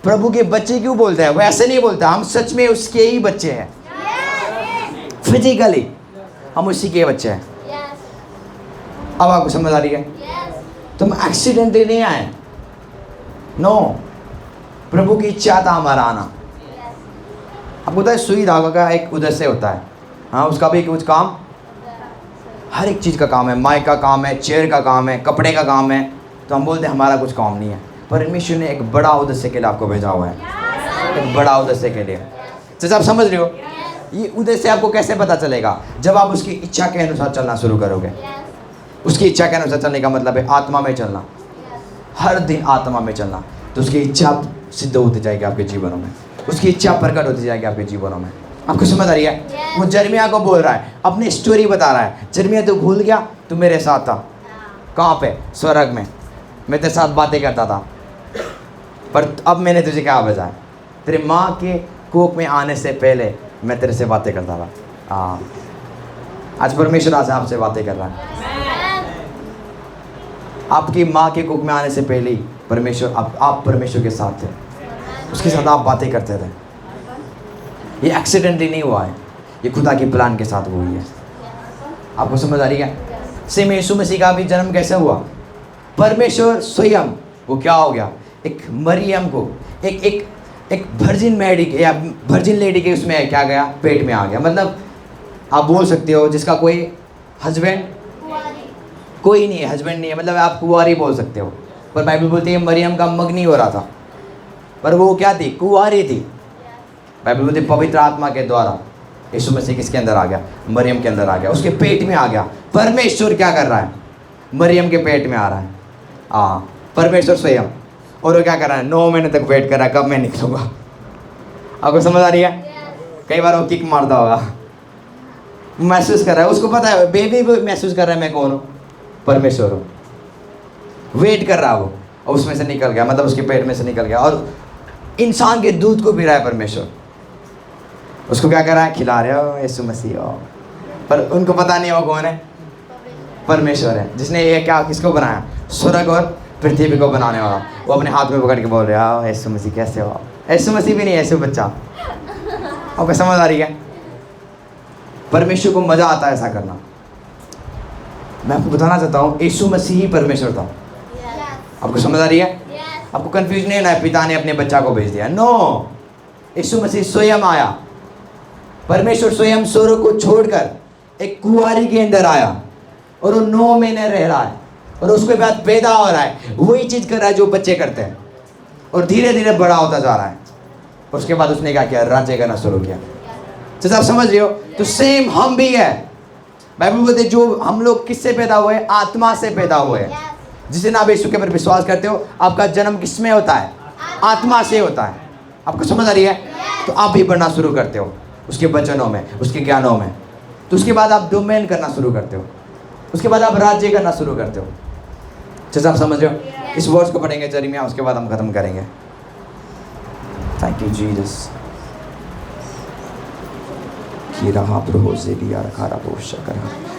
प्रभु के बच्चे क्यों बोलते हैं? वो ऐसे नहीं बोलता, हम सच में उसके ही बच्चे हैं। फिजिकली हम उसी के बच्चे हैं। अब आपको समझ आ रही है? तुम एक्सीडेंटली नहीं आए। नो, प्रभु की इच्छा था हमारा आना। आपको पता है सुई धागा का एक उद्देश्य होता है। हाँ, उसका भी कुछ काम, हर एक चीज़ का काम है। माइक का काम है, चेयर का काम है, कपड़े का काम है। तो हम बोलते हैं हमारा कुछ काम नहीं है। परमेश्वर ने एक बड़ा उद्देश्य के लिए आपको भेजा हुआ है, एक बड़ा उद्देश्य के लिए। जैसे आप समझ रहे हो? ये उद्देश्य आपको कैसे पता चलेगा? जब आप उसकी इच्छा के अनुसार चलना शुरू करोगे। उसकी इच्छा के अनुसार चलने का मतलब है आत्मा में चलना, हर दिन आत्मा में चलना। तो उसकी इच्छा सिद्ध होती जाएगी आपके जीवनों में, उसकी इच्छा प्रकट होती जाएगी आपके जीवनों में। आपको समझ आ रही है? वो जर्मिया को बोल रहा है, अपनी स्टोरी बता रहा है। जर्मिया तू भूल गया, तू मेरे साथ था। कहाँ पे? स्वर्ग में। मैं तेरे साथ बातें करता था, पर अब मैंने तुझे क्या भेजा है? तेरे माँ के कोख में आने से पहले मैं तेरे से बातें करता था। हाँ, आज परमेश्वर आज आपसे बातें कर रहा है। आपकी माँ के कोख में आने से पहले ही परमेश्वर, आप परमेश्वर के साथ थे, उसके साथ आप बातें करते थे। ये एक्सीडेंटली नहीं हुआ है, ये खुदा के प्लान के साथ हुई है। आपको समझ आ रही है? सेम यीशु मसीह का भी जन्म कैसे हुआ? परमेश्वर स्वयं वो क्या हो गया, एक मरियम को, एक वर्जिन मैडी या वर्जिन लेडी के उसमें क्या गया, पेट में आ गया। मतलब आप बोल सकते हो जिसका कोई हस्बैंड कोई नहीं है, हस्बैंड नहीं है, मतलब आप कुंवारी बोल सकते हो। पर बाइबल बोलती है मरियम का मगनी हो रहा था, पर वो क्या थी? कुंवारी थी। बाइबल बोलती है पवित्र आत्मा के द्वारा यीशु मसीह किसके अंदर आ गया? मरियम के अंदर आ गया, उसके पेट में आ गया। परमेश्वर क्या कर रहा है? मरियम के पेट में आ रहा है। हाँ, परमेश्वर स्वयं। और वो क्या कर रहा है? 9 महीने तक वेट कर रहा है, कब मैं निकलूँगा। आपको समझ आ रही है? कई बार वो किक मारता होगा, महसूस कर रहा है, उसको पता है, बेबी भी महसूस कर रहा है मैं कौन हूँ, परमेश्वर हूँ। वेट कर रहा वो, और उसमें से निकल गया, मतलब उसके पेट में से निकल गया, और इंसान के दूध को पी रहा है परमेश्वर। उसको क्या कर रहा है? खिला रहे हो यीशु मसीह हो। पर उनको पता नहीं वो कौन है? परमेश्वर है, जिसने ये क्या किसको बनाया? स्वर्ग और पृथ्वी को बनाने वाला। वो अपने हाथ में पकड़ के बोल रहे हो यीशु मसीह कैसे हो? यीशु मसीह भी नहीं, यीशु बच्चा। आपको समझ आ रही है? परमेश्वर को मज़ा आता है ऐसा करना। मैं आपको बताना चाहता हूँ यीशु मसीह ही परमेश्वर था। आपको समझ आ रही है? आपको कंफ्यूज नहीं होना है पिता ने अपने बच्चा को भेज दिया। नो, यीशु मसीह स्वयं आया। परमेश्वर स्वयं स्वर्ग को छोड़कर एक कुंवारी के अंदर आया, और वो 9 महीने रह रहा है, और उसके बाद पैदा हो रहा है, वही चीज़ कर रहा है जो बच्चे करते हैं, और धीरे धीरे बड़ा होता जा रहा है। उसके बाद उसने क्या किया? राज्य करना शुरू किया। तो आप समझ रहे हो? तो सेम हम भी है। बाइबल बोलते जो हम लोग किससे पैदा हुए? आत्मा से पैदा हुए। जिस दिन आप यीशु के ऊपर विश्वास करते हो, आपका जन्म किस में होता है? आत्मा से होता है। आपको समझ आ रही है? तो आप भी बढ़ना शुरू करते हो उसके वचनों में, उसके ज्ञानों में। तो उसके बाद आप डोमेन करना शुरू करते हो, उसके बाद आप राज्य करना शुरू करते हो। जैसे आप समझ रहे हो? इस वर्ड्स को पढ़ेंगे जर्मिया, उसके बाद हम खत्म करेंगे। Thank you Jesus.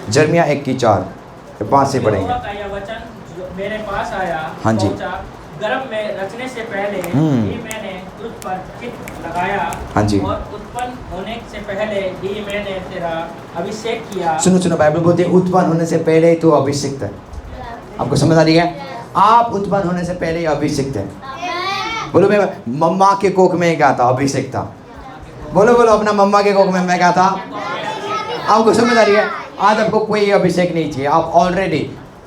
जर्मिया 1:4-5 से पढ़ेंगे। यहोवा का यह वचन जो मेरे पास आया, हाँ जी। पहुंचा, गर्भ में रचने से पहले ही मैंने तुझ पर चित्त लगाया, हाँ जी। और उत्पन्न होने से पहले ही मैंने तेरा अभिषेक किया। सुनो, बाइबल बोलती है उत्पन्न होने से पहले ही तो अभिषिक्त है। आपको समझ आ रही है? आप उत्पन्न होने से पहले ही अभिषिक्त है। बोलो, मैं मम्मा के कोख में क्या था? अभिषेक था। बोलो अपना मम्मा के कोख में मैं क्या था? आपको समझ आ रही है? आज आपको कोई अभिषेक नहीं चाहिए, आप ऑलरेडी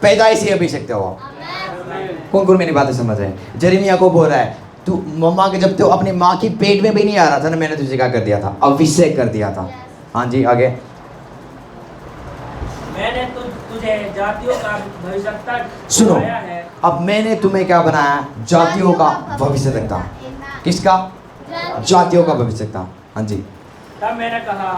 पैदाइश ही अभिषेक हो। कौन मेरी बातें समझ रहे हैं? जर्मिया को बोल रहा है तू मम्मा के, जब तो अपनी माँ की पेट में भी नहीं आ रहा था ना, मैंने तुझे क्या कर दिया था? अभिषेक कर दिया था। हाँ जी, आगे। मैंने तुझे जातियों का भविष्यद्वक्ता सुनो, बनाया है। अब मैंने तुम्हें क्या बनाया? जातियों का भविष्यद्वक्ता। किसका? जातियों का भविष्यद्वक्ता। हाँ जी। तब मैंने कहा,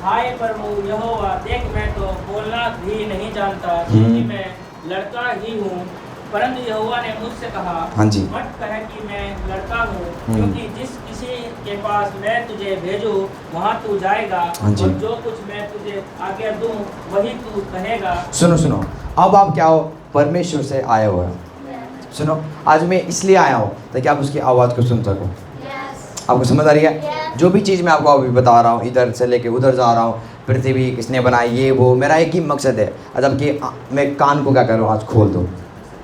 हाय प्रभु यहोवा, देख मैं तो बोलना भी नहीं जानता, क्योंकि मैं लड़का ही हूँ। परंतु यहोवा ने मुझसे कहा, हाँ जी। मत कह कि मैं लड़का हूँ, क्योंकि जिस किसी के पास मैं तुझे भेजूँ वहाँ तू जाएगा, हाँ जी। और जो कुछ मैं तुझे आज्ञा दूँ वही तू कहेगा। सुनो, अब आप क्या हो? परमेश्वर से आए हो। सुनो, आज मैं इसलिए आया हूँ ताकि आप उसकी आवाज़ को सुन सको। आपको समझ आ रही है? जो भी चीज़ मैं आपको अभी बता रहा हूँ, इधर से लेके उधर जा रहा हूँ, पृथ्वी किसने बनाई, ये वो, मेरा एक ही मकसद है। अब कि मैं कान को क्या करूँ? आज खोल दूँ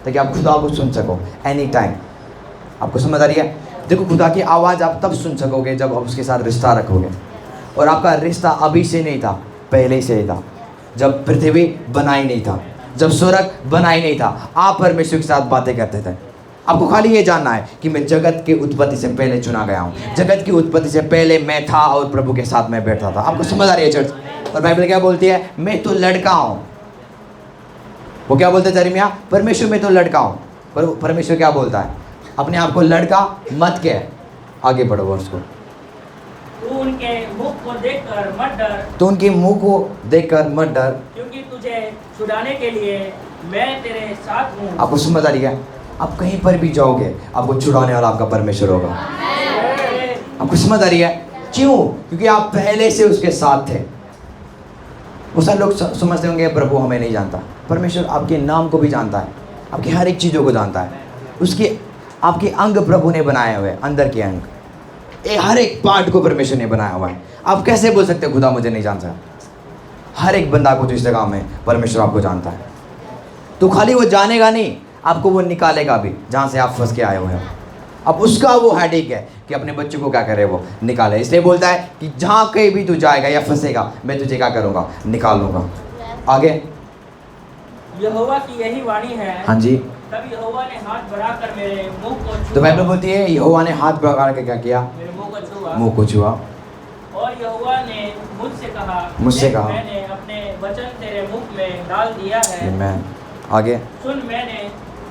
ताकि आप खुदा को सुन सको एनी टाइम। आपको समझ आ रही है? देखो, खुदा की आवाज़ आप तब सुन सकोगे जब आप उसके साथ रिश्ता रखोगे, और आपका रिश्ता अभी से नहीं था, पहले से ही था। जब पृथ्वी बनाई नहीं था, जब स्वर्ग बनाई नहीं था, आप परमेश्वर के साथ बातें करते थे। आपको खाली ये जानना है कि मैं जगत की उत्पत्ति से पहले चुना गया हूँ। जगत की उत्पत्ति से पहले मैं था और प्रभु के साथ मैं बैठा था। आपको समझ आ रही है चर्च? और बाइबल क्या बोलती है? मैं तो लड़का हूँ। वो क्या बोलते हैं यिर्मयाह? परमेश्वर मैं तो लड़का हूँ। पर परमेश्वर क्या बोलता है? अपने आप को लड़का मत कह। आगे बढ़ो वर्ष को। तू उनके मुख को देखकर मत डर, तो उनके मुंह को देखकर मत डर, क्योंकि तुझे छुड़ाने के लिए मैं तेरे साथ हूँ। आपको समझ आ रही है? आप कहीं पर भी जाओगे आपको छुड़ाने वाला आपका परमेश्वर होगा। आपको समझ आ रही है? क्यों? क्योंकि आप पहले से उसके साथ थे। बहुत सारे लोग समझते होंगे प्रभु हमें नहीं जानता। परमेश्वर आपके नाम को भी जानता है, आपकी हर एक चीज़ों को जानता है। उसके आपके अंग प्रभु ने बनाए हुए, अंदर के अंग, हर एक पार्ट को परमेश्वर ने बनाया हुआ है। आप कैसे बोल सकते हो खुदा मुझे नहीं जानता? हर एक बंदा को जो इस जगह में परमेश्वर आपको जानता है। तो खाली वो जानेगा नहीं, आपको वो निकालेगा भी जहाँ से आप फंस के आए हुए हो। अब उसका वो हेडेक है कि अपने बच्चों को क्या करे, वो निकाले। इसलिए बोलता है कि जहाँ कहीं भी तू जाएगा या फंसेगा मैं तुझे क्या करूँगा, निकाल लूँगा। आगे यहोवा की यही वाणी है। हाँ जी। तब यहोवा ने हाथ बढ़ाकर मेरे मुंह को छुआ। तो बाइबल बोलती है यहोवा ने हाथ बढ़ा के क्या किया? मेरे मुंह को छुआ। मुंह को छुआ। और यहोवा ने मुझसे कहा, मुझसे देख, कहा, मैंने अपने वचन तेरे मुख में डाल दिया है। मैं आगे सुन, मैंने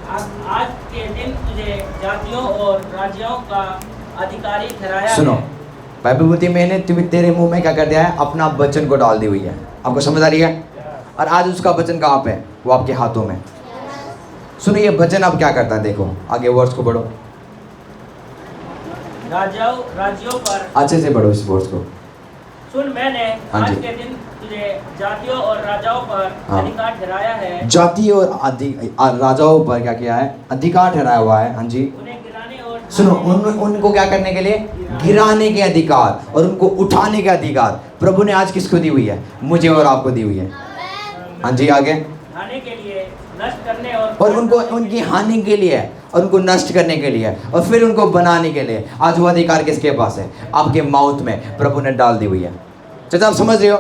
आज के दिन तुझे जातियों और राज्यों का अधिकारी ठहराया सुनो, है। बाइबल बोलती है मैंने तुम्हें तेरे मुंह में क्या कर दिया है? अपना वचन को डाल दी हुई है। आपको समझ आ रही है? और आज उसका वचन कहाँ पे है? वो आपके हाथों में। सुनो ये वचन अब क्या करता है, देखो आगे वर्ड्स को पढ़ो, राज्यों पर। अच्छे से पढ़ो इस वर्ड्स को। सुन, मैंने हाँ आज जी। के दिन तुझे जातियों और राजाओं पर हाँ। अधिकार ठहराया है। जाति और राजाओं पर क्या किया है? अधिकार ठहराया हुआ है। हाँ जी। उन्हें गिराने और सुनो, उनको क्या करने के लिए? गिराने के अधिकार और उनको उठाने के अधिकार प्रभु ने आज किसको दी हुई है? मुझे और आपको दी हुई है। हाँ जी आगे। ढाने के लिए, नष्ट करने और उनको उनकी हानि के लिए और उनको नष्ट करने के लिए और फिर उनको बनाने के लिए आज वो अधिकार किसके पास है? आपके माउथ में प्रभु ने डाल दी हुई है। चाचा आप समझ रहे हो?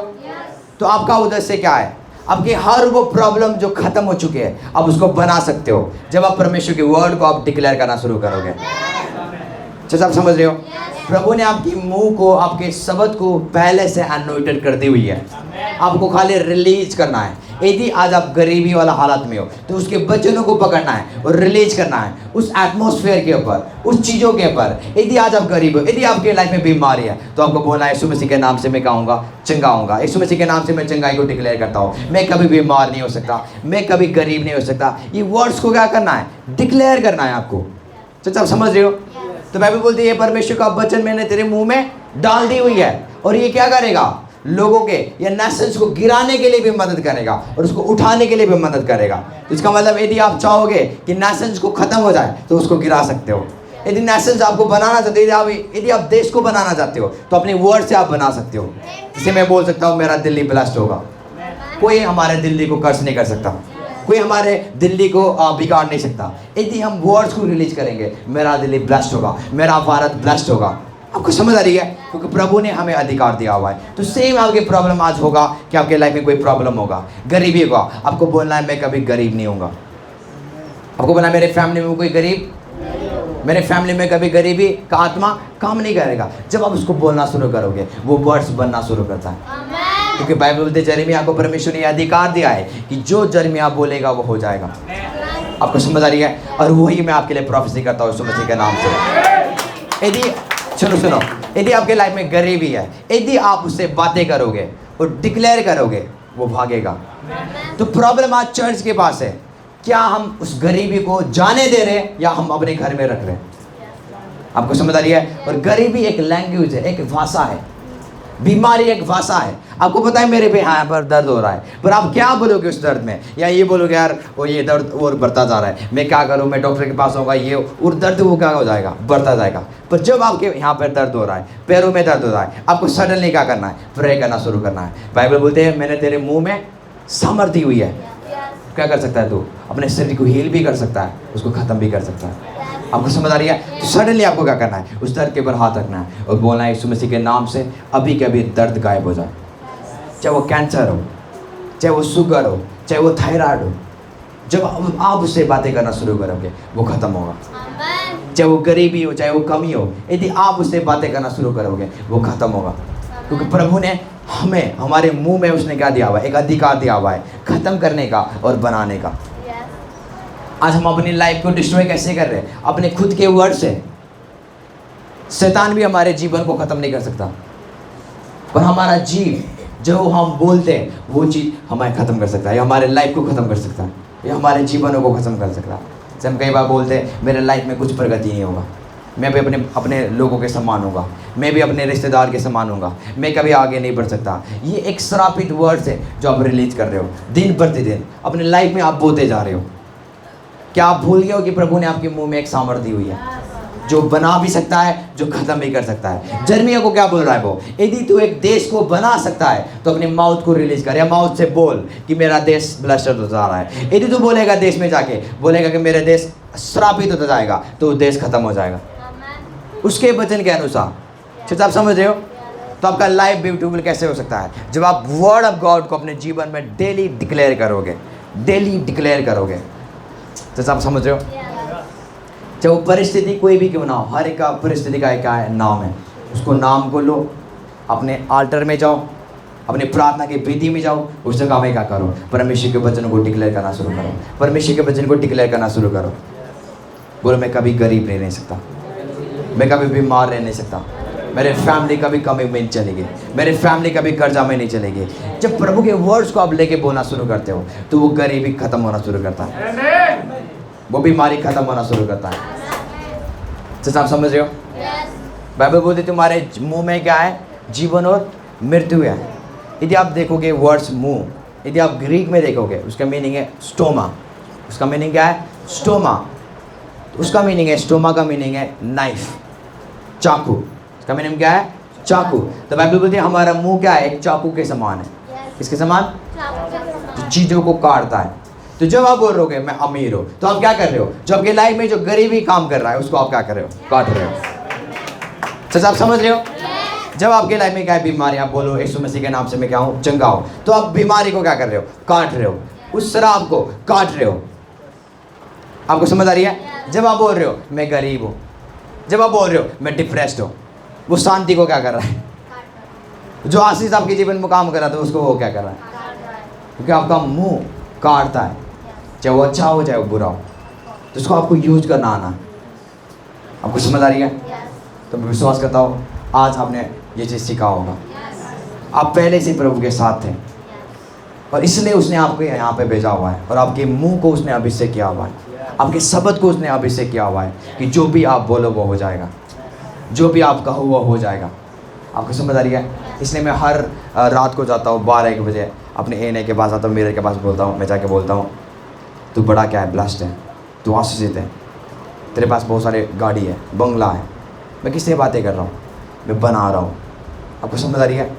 तो आपका उद्देश्य क्या है? आपके हर वो प्रॉब्लम जो खत्म हो चुके हैं आप उसको बना सकते हो जब आप परमेश्वर के वर्ड को आप डिक्लेयर करना शुरू करोगे। चाचा आप समझ रहे हो? प्रभु ने आपकी मुंह को, आपके शब्द को पहले से अनोइंटेड कर दी हुई है। आपको खाली रिलीज करना है। यदि आज आप गरीबी वाला हालत में हो तो उसके वचनों को पकड़ना है और रिलीज करना है उस एटमॉस्फेयर के ऊपर, उस चीज़ों के ऊपर। यदि आज आप गरीब हो, यदि आपके लाइफ में बीमारी है तो आपको बोलना है यीशु मसीह के नाम से मैं कहूँगा चंगा होऊंगा। यीशु मसीह के नाम से मैं चंगाई को डिक्लेयर करता हूँ। मैं कभी बीमार नहीं हो सकता, मैं कभी गरीब नहीं हो सकता। ये वर्ड्स को क्या करना है? डिक्लेयर करना है आपको। चाचा आप समझ रहे हो? तो बाइबल बोलती है परमेश्वर का वचन मैंने तेरे मुंह में डाल दी हुई है और ये क्या करेगा? लोगों के या नेशंस को गिराने के लिए भी मदद करेगा और उसको उठाने के लिए भी मदद करेगा। तो इसका मतलब यदि आप चाहोगे कि नेशंस को खत्म हो जाए तो उसको गिरा सकते हो। यदि नेशंस आपको बनाना चाहते हो, यदि आप देश को बनाना चाहते हो तो अपने वर्ड से आप बना सकते हो। जैसे मैं बोल सकता हूँ मेरा दिल्ली ब्लास्ट होगा, कोई हमारे दिल्ली को कर्ज नहीं कर सकता, कोई हमारे दिल्ली को बिगाड़ नहीं सकता। यदि हम वर्ड्स को रिलीज करेंगे मेरा दिल्ली ब्लास्ट होगा, मेरा भारत ब्लास्ट होगा। आपको समझ आ रही है? क्योंकि प्रभु ने हमें अधिकार दिया हुआ है। तो सेम आपके प्रॉब्लम आज होगा कि आपके लाइफ में कोई प्रॉब्लम होगा, गरीबी होगा, आपको बोलना है मैं कभी गरीब नहीं होऊंगा। आपको बोलना है मेरे फैमिली में कोई गरीब, मेरे फैमिली में कभी गरीबी का आत्मा काम नहीं करेगा। जब आप उसको बोलना शुरू करोगे वो वर्ड्स बनना शुरू करता है। क्योंकि बाइबल बोलते यिर्मयाह को परमेश्वर ने अधिकार दिया है कि जो यिर्मयाह बोलेगा वो हो जाएगा। आपको समझ आ रही है? और वही मैं आपके लिए प्रोफेसी करता हूँ यीशु मसीह के नाम से। यदि सुनो, यदि आपके लाइफ में गरीबी है, यदि आप उससे बातें करोगे और डिक्लेयर करोगे वो भागेगा। तो प्रॉब्लम आज चर्च के पास है, क्या हम उस गरीबी को जाने दे रहे हैं या हम अपने घर में रख रहे हैं? आपको समझ आ रही है? और गरीबी एक लैंग्वेज है, एक भाषा है, बीमारी एक भाषा है। आपको पता है मेरे पे यहाँ पर दर्द हो रहा है, पर आप क्या बोलोगे उस दर्द में? या ये बोलोगे यार वो ये दर्द और बढ़ता जा रहा है, मैं क्या करूँ, मैं डॉक्टर के पास होगा, ये और दर्द वो क्या हो जाएगा, बढ़ता जाएगा। पर जब आपके यहाँ पर दर्द हो रहा है, पैरों में दर्द हो रहा है, आपको सडनली क्या करना है? प्रे करना शुरू करना है। बाइबल बोलते हैं मैंने तेरे मुँह में सामर्थ दी हुई है। क्या कर सकता है तू? अपने शरीर को हील भी कर सकता है, उसको ख़त्म भी कर सकता है। आपको समझ आ रही है? तो सडनली आपको क्या करना है? उस दर्द के ऊपर हाथ रखना है और बोलना है यीशु मसीह के नाम से अभी के अभी दर्द गायब हो जाए। चाहे वो कैंसर हो, चाहे वो शुगर हो, चाहे वो थायराइड हो, जब आप उससे बातें करना शुरू करोगे वो ख़त्म होगा। चाहे वो गरीबी हो, चाहे वो कमी हो, यदि आप उससे बातें करना शुरू करोगे वो ख़त्म होगा। क्योंकि प्रभु ने हमें, हमारे मुंह में उसने क्या दिया हुआ है? एक अधिकार दिया हुआ है ख़त्म करने का और बनाने का। आज हम अपनी लाइफ को डिस्ट्रॉय कैसे कर रहे हैं? अपने खुद के वर्ड से। शैतान भी हमारे जीवन को ख़त्म नहीं कर सकता, पर हमारा जीव जो हम बोलते हैं वो चीज़ हमें ख़त्म कर सकता है, या हमारे लाइफ को ख़त्म कर सकता है, या हमारे जीवनों को ख़त्म कर सकता है। जैसे हम कई बार बोलते हैं मेरे लाइफ में कुछ प्रगति नहीं होगा, मैं भी अपने लोगों के समान होगा, मैं भी अपने रिश्तेदार के समान होगा, मैं कभी आगे नहीं बढ़ सकता। ये एक श्रापित वर्ड्स है जो आप रिलीज कर रहे हो दिन प्रतिदिन अपने लाइफ में, आप बोलते जा रहे हो। क्या आप भूल गए हो कि प्रभु ने आपके मुंह में एक सामर्थ्य दी हुई है जो बना भी सकता है, जो ख़त्म भी कर सकता है। जर्मिया को क्या बोल रहा है वो? यदि तू एक देश को बना सकता है तो अपनी माउथ को रिलीज कर, या माउथ से बोल कि मेरा देश ब्लेस्ड होता जा रहा है। यदि तू बोलेगा देश में जाके बोलेगा कि मेरा देश श्रापित होता जाएगा, तो देश खत्म हो जाएगा उसके वचन के अनुसार। तो आप समझ रहे हो? तो आपका लाइफ ब्यूटीफुल कैसे हो सकता है? जब आप वर्ड ऑफ गॉड को अपने जीवन में डेली डिक्लेयर करोगे, डेली डिक्लेयर करोगे। तो आप समझ रहे हो? चाहे वो परिस्थिति कोई भी क्यों ना हो, हर एक का परिस्थिति का एक क्या है? नाम है। उसको नाम को लो, अपने आल्टर में जाओ, अपनी प्रार्थना की विधि में जाओ, उस जगह में क्या करो? परमेश्वर के वचन को डिक्लेयर करना शुरू करो, परमेश्वर के वचन को डिक्लेयर करना शुरू करो। बोलो मैं कभी गरीब रह नहीं सकता, मैं कभी बीमार रह नहीं सकता, मेरे फैमिली कभी कमी में नहीं चलेगी, मेरे फैमिली कभी कर्जा में नहीं चलेगी। जब प्रभु के वर्ड्स को आप लेके बोलना शुरू करते हो तो वो गरीबी खत्म होना शुरू करता है, वो बीमारी खत्म होना शुरू करता है। तो आप समझ रहे हो? बाइबल बोलती तुम्हारे मुंह में क्या है? जीवन और मृत्यु है। यदि आप देखोगे वर्ड्स मुंह, यदि आप ग्रीक में देखोगे उसका मीनिंग है स्टोमा। उसका मीनिंग क्या है? स्टोमा। उसका मीनिंग है, स्टोमा का मीनिंग है नाइफ, चाकू। उसका मीनिंग क्या है? चाकू। तो बाइबल बोलती है हमारा मुंह क्या है? एक चाकू के समान है। इसके समान? चीज़ों को काटता है। तो जब आप बोल रहे हो मैं अमीर हो, तो आप क्या कर रहे हो? जो आपके लाइफ में जो गरीबी काम कर रहा है उसको आप क्या कर रहे हो? काट रहे हो। सच आप समझ रहे हो? जब आपके लाइफ में क्या है? बीमारी, आप बोलो यीशु मसीह के नाम से मैं क्या हूँ? चंगा हूँ, तो आप बीमारी को क्या कर रहे हो? काट रहे हो, उस शराब को काट रहे हो। आपको समझ आ रही है? जब आप बोल रहे हो मैं गरीब हूँ, जब आप बोल रहे हो मैं डिप्रेस्ड हूँ, वो शांति को क्या कर रहा है? जो आशीष आपके जीवन में काम कर रहा था उसको वो क्या कर रहा है? क्योंकि आपका मुंह काटता है, चाहे वो अच्छा हो चाहे वो बुरा हो, तो उसको आपको यूज करना आना। आपको समझ आ रही है? तो मैं विश्वास करता हूँ आज आपने ये चीज़ सीखा होगा। आप पहले से प्रभु के साथ थे और इसलिए उसने आपको यहाँ पे भेजा हुआ है, और आपके मुंह को उसने अभिषेक किया हुआ है, आपके शब्द को उसने अभिषेक किया हुआ है कि जो भी आप बोलो वो हो जाएगा, जो भी आप कहो वो हो जाएगा। आपको समझ आ रही है? इसलिए मैं हर रात को जाता हूँ 12-1 बजे अपने एने के पास आता हूँ, मिरर के पास बोलता हूँ, मैं जाके बोलता हूँ तू बड़ा क्या है? ब्लेस्ड है, तू आशीषित है, तेरे पास बहुत सारे गाड़ी है, बंगला है। मैं किससे बातें कर रहा हूँ? मैं बना रहा हूँ। आपको समझ आ रही है?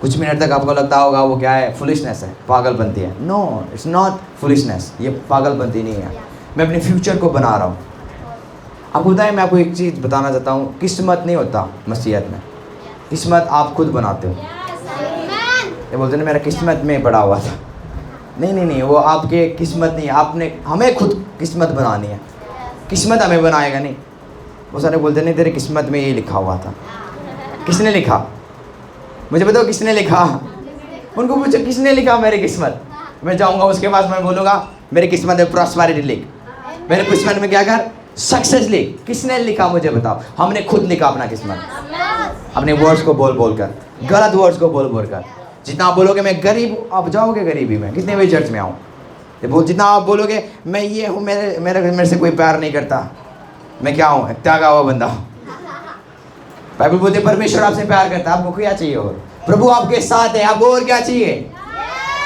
कुछ मिनट तक आपको लगता होगा वो क्या है? फुलिशनेस है, पागलपंती है। नो, इट्स नॉट फुलिशनेस, ये पागलपंती नहीं है। मैं अपने फ्यूचर को बना रहा हूँ। आपको बताएं, मैं आपको एक चीज़ बताना चाहता हूँ, किस्मत नहीं होता मसीहत में, किस्मत आप खुद बनाते हो। ये बोलते ना मेरा किस्मत में पड़ा हुआ था, नहीं, वो आपके किस्मत नहीं है, आपने हमें खुद किस्मत बनानी है। किस्मत हमें बनाएगा नहीं। वो सारे बोलते नहीं तेरे किस्मत में ये लिखा हुआ था। किसने लिखा? मुझे बताओ किसने लिखा? उनको पूछो किसने लिखा मेरी किस्मत। मैं जाऊँगा उसके पास, मैं बोलूँगा मेरी किस्मत में प्रॉस्पेरिटी लिख, मेरे किस्मत में क्या कर? सक्सेस लिख। किसने लिखा मुझे बताओ? हमने खुद लिखा अपना किस्मत, अपने वर्ड्स को बोल कर, गलत वर्ड्स को बोल कर। जितना आप बोलोगे मैं गरीब हूँ, आप जाओगे गरीबी में, कितने बजे चर्च में आऊँ? जितना आप बोलोगे मैं ये हूँ, मेरे से कोई प्यार नहीं करता, मैं क्या हूँ? त्यागा हुआ बंदा हूँ। बाइबल बोलते परमेश्वर आपसे प्यार करता है, आपको क्या चाहिए? और प्रभु आपके साथ है, आपको और क्या चाहिए?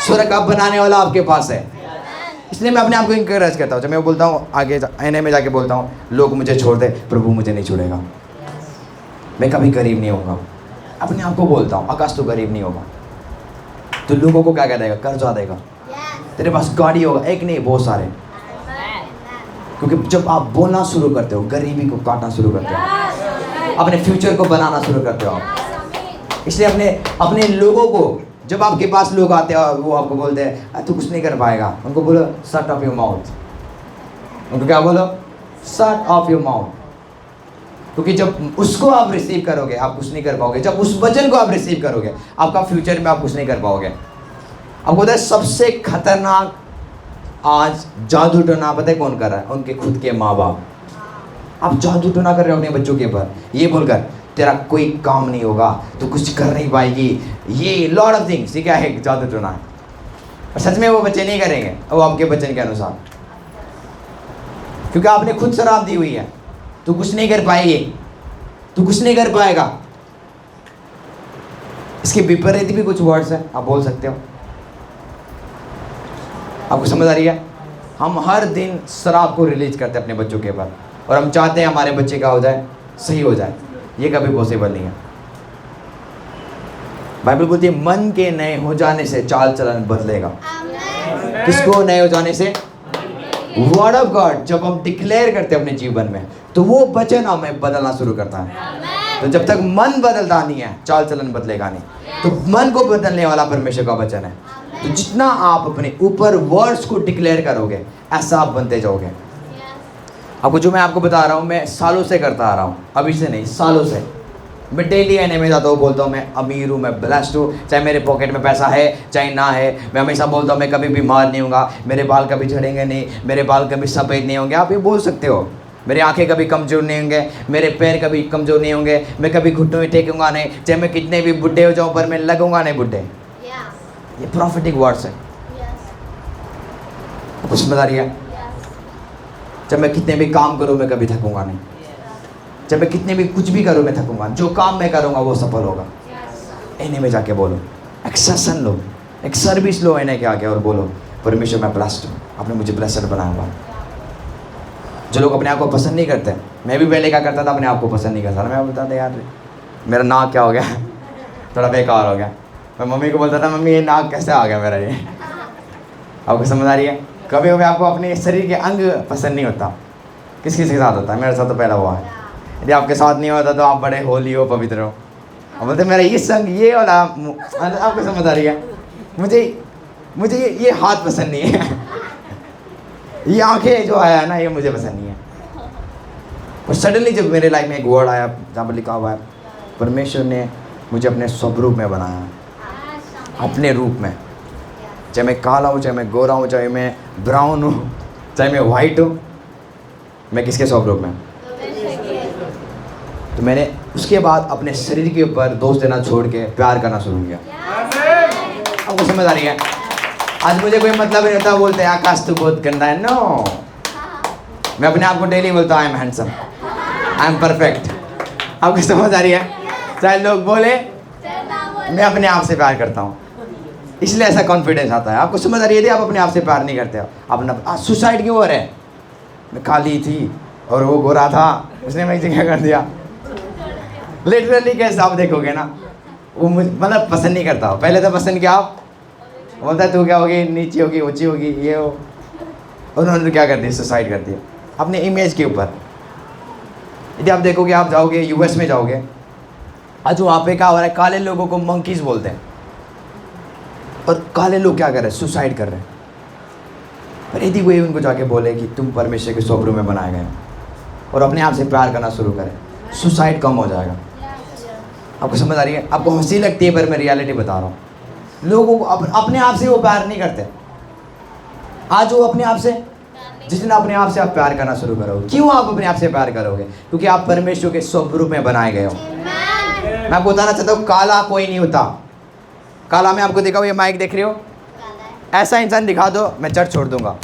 स्वर्ग आप बनाने वाला आपके पास है। इसलिए मैं अपने आप को इंकरेज करता हूँ। जब मैं बोलता हूँ आगे आईने में जाके बोलता हूँ लोग मुझे छोड़ दे, प्रभु मुझे नहीं छोड़ेगा, मैं कभी गरीब नहीं होगा। अपने आप को बोलता हूँ आकाश तो गरीब नहीं होगा। तो लोगों को क्या कह देगा? कर्जा देगा। तेरे पास गाड़ी होगा, एक नहीं बहुत सारे। क्योंकि जब आप बोलना शुरू करते हो, गरीबी को काटना शुरू करते हो, अपने फ्यूचर को बनाना शुरू करते हो आप। इसलिए अपने लोगों को जब आपके पास लोग आते हैं और वो आपको बोलते हैं तू कुछ नहीं कर पाएगा, उनको बोलो शट ऑफ योर माउथ। उनको क्या बोलो? Shut off your mouth. क्योंकि जब उसको आप रिसीव करोगे आप कुछ नहीं कर पाओगे। जब उस वचन को आप रिसीव करोगे आपका फ्यूचर में आप कुछ नहीं कर पाओगे। आपको पता है सबसे खतरनाक आज जादू टोना पता है कौन कर रहा है? उनके खुद के माँ बाप। आप जादू टोना कर रहे हो अपने बच्चों के ऊपर, ये बोलकर तेरा कोई काम नहीं होगा, तू कुछ कर नहीं पाएगी, ये लॉट ऑफ थिंग्स। ये क्या है? जादू टोना है। और सच में वो बच्चे नहीं करेंगे वो आपके वचन के अनुसार, क्योंकि आपने खुद शराब दी हुई है। तू कुछ नहीं कर पाएगी, तू कुछ नहीं कर पाएगा। इसके विपरीत भी कुछ वर्ड्स हैं, आप बोल सकते हो। आपको समझ आ रही है? हम हर दिन शराब को रिलीज करते हैं अपने बच्चों के ऊपर, और हम चाहते हैं हमारे बच्चे का हो जाए, सही हो जाए। ये कभी पॉसिबल नहीं है। बाइबल बोलती है मन के नए हो जाने से चाल चलन बदलेगा। किसको नए हो जाने से? Word of God. जब हम डिक्लेयर करते हैं अपने जीवन में तो वो वचन हमें बदलना शुरू करता है। तो जब तक मन बदलता नहीं है चाल चलन बदलेगा नहीं। तो मन को बदलने वाला परमेश्वर का वचन है। तो जितना आप अपने ऊपर वर्ड्स को डिक्लेयर करोगे ऐसा आप बनते जाओगे। आपको जो मैं आपको बता रहा हूँ मैं सालों से करता आ रहा हूँ, अभी से नहीं, सालों से। मैं डेली आने में जाता हूँ, बोलता हूँ मैं अमीर हूँ, मैं ब्लेस्ड हूँ, चाहे मेरे पॉकेट में पैसा है चाहे ना है। मैं हमेशा बोलता हूँ मैं कभी बीमार नहीं होगा, मेरे बाल कभी झड़ेंगे नहीं, मेरे बाल कभी सफ़ेद नहीं होंगे। आप ये बोल सकते हो। मेरी आंखें कभी कमज़ोर नहीं होंगे, मेरे पैर कभी कमज़ोर नहीं होंगे, मैं कभी घुटनों में टेकूंगा नहीं, चाहे मैं कितने भी बुढ़े हो जाऊँ पर मैं लगूंगा नहीं बुढ़े। ये प्रॉफिटिक वर्ड्स है। कुछ समझ आ रही है? जब मैं कितने भी काम करूँ मैं कभी थकूंगा नहीं, जब मैं कितने भी कुछ भी करूँ मैं थकूंगा। जो काम मैं करूँगा वो सफल होगा। इन्हें में जाके बोलो, एक सेशन लो, एक सर्विस लो इन्हें के आगे और बोलो परमेश्वर मैं ब्लेस्ड हूँ, आपने मुझे ब्लेस्ड बनाया हुआ। जो लोग अपने आप को पसंद नहीं करते, मैं भी पहले क्या करता था, अपने आप को पसंद नहीं करता था। मैं बोलता था यार मेरा नाक क्या हो गया, थोड़ा बेकार हो गया। मैं मम्मी को बोलता था मम्मी ये नाक कैसे आ गया मेरा ये। आपको समझ आ रही है? कभी कभी आपको अपने शरीर के अंग पसंद नहीं होता। किस किस के साथ होता है? मेरे साथ तो पहला हुआ है। यदि आपके साथ नहीं होता तो आप बड़े होली हो, पवित्र हो। और बोलते मेरा ये संग ये वाला, आपको समझ आ रही है? मुझे ये हाथ पसंद नहीं है, ये आंखें जो आया है ना ये मुझे पसंद नहीं है। और सडनली जब मेरे लाइफ में एक वर्ड आया जहाँ पर लिखा हुआ है परमेश्वर ने मुझे अपने स्वरूप में बनाया, अपने रूप में। चाहे मैं काला हूँ, चाहे मैं गोरा हूँ, चाहे मैं ब्राउन हूँ, चाहे मैं वाइट हूँ, मैं किसके स्वरूप में? तो मैंने उसके बाद अपने शरीर के ऊपर दोष देना छोड़ के प्यार करना शुरू किया। आपको समझ आ रही है? आज मुझे कोई मतलब नहीं होता, बोलते हैं आकाश तू बहुत गंदा है। नो, मैं अपने आप को डेली बोलता हूँ I am handsome, I am perfect. आपको समझ आ रही है? चाहे लोग बोले, मैं अपने आप से प्यार करता हूँ, इसलिए ऐसा कॉन्फिडेंस आता है। आपको समझ आ रही है? आप अपने आप से प्यार नहीं करते हो अपना। सुसाइड क्यों हो रहा है? मैं काली थी और वो गोरा था, उसने मुझे क्या कर दिया। लिटरली कैसे आप देखोगे ना, वो मुझे मतलब पसंद नहीं करता। पहले तो पसंद किया, आप बोलता है तू क्या होगी, नीची होगी, ऊंची होगी, ये हो। उन्होंने क्या कर दिया? सुसाइड कर दिया अपने इमेज के ऊपर। यदि आप देखोगे, आप जाओगे यूएस में जाओगे, आज वहाँ पे क्या हो रहा है, काले लोगों को मंकीज बोलते हैं। और काले लोग क्या कर रहे हैं? सुसाइड कर रहे हैं। पर यदि कोई उनको जाके बोले कि तुम परमेश्वर के स्वरूप में बनाए गए और अपने आप से प्यार करना शुरू करें, सुसाइड कम हो जाएगा। आपको समझ आ रही है? आपको हंसी लगती है पर मैं रियलिटी बता रहा हूँ। लोगों को अपने आप से वो प्यार नहीं करते। आज वो अपने आप से, जिस दिन अपने आप से आप प्यार करना शुरू करोगे। क्यों आप अपने आप से प्यार करोगे? क्योंकि आप परमेश्वर के स्वरूप में बनाए गए हो। मैं आपको बताना चाहता हूँ काला कोई नहीं होता। काला मैं आपको दिखाऊँ, ये माइक देख रहे हो, ऐसा इंसान दिखा दो मैं चर्च छोड़ दूंगा।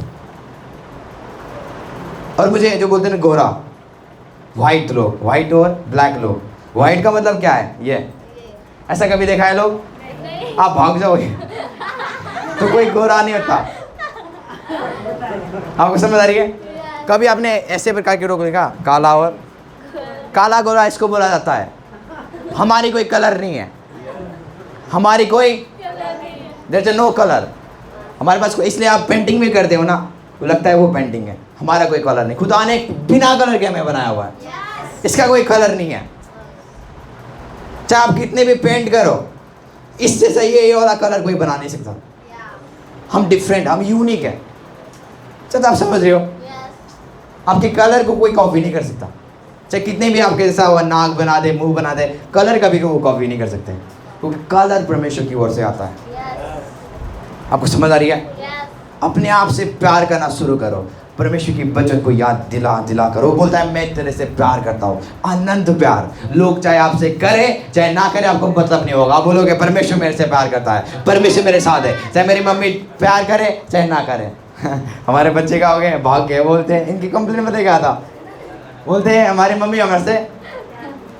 और मुझे जो बोलते हैं गोरा, वाइट लोग, वाइट और ब्लैक लोग, वाइट का मतलब क्या है? ये ऐसा कभी देखा है लोग? आप भाग जाओगे तो कोई गोरा नहीं होता। आपको समझ आ रही है? कभी आपने ऐसे प्रकार के लोग देखा? काला और काला गोरा इसको बोला जाता है। हमारी कोई कलर नहीं है, हमारी कोई देयर इज नो कलर। हमारे पास कोई, इसलिए आप पेंटिंग भी करते हो ना, तो लगता है वो पेंटिंग है। हमारा कोई कलर नहीं, खुदा ने बिना कलर के हमें बनाया हुआ है, इसका कोई कलर नहीं है। चाहे आप कितने भी पेंट करो, इससे सही है ये वाला कलर कोई बना नहीं सकता। हम डिफरेंट, हम यूनिक है। चाहे आप समझ रहे हो, आपके कलर को कोई कॉपी नहीं कर सकता। चाहे कितने भी आपके जैसा हुआ नाक बना दे, मुंह बना दे, कलर कभी वो कॉपी नहीं कर सकते, क्योंकि कलर परमेश्वर की ओर से आता है। आपको समझ आ रही है? अपने आप से प्यार करना शुरू करो, परमेश्वर की वचन को याद दिला करो। बोलता है मैं तेरे से प्यार करता हूँ, अनंत प्यार। लोग चाहे आपसे करे चाहे ना करे, आपको मतलब नहीं होगा। आप बोलोगे परमेश्वर मेरे से प्यार करता है, परमेश्वर मेरे साथ है, चाहे मेरी मम्मी प्यार करे चाहे ना करे। हमारे बच्चे का हो गए भाग गए, बोलते हैं इनकी कंप्लेन पता क्या था, बोलते हैं हमारी मम्मी हमारे से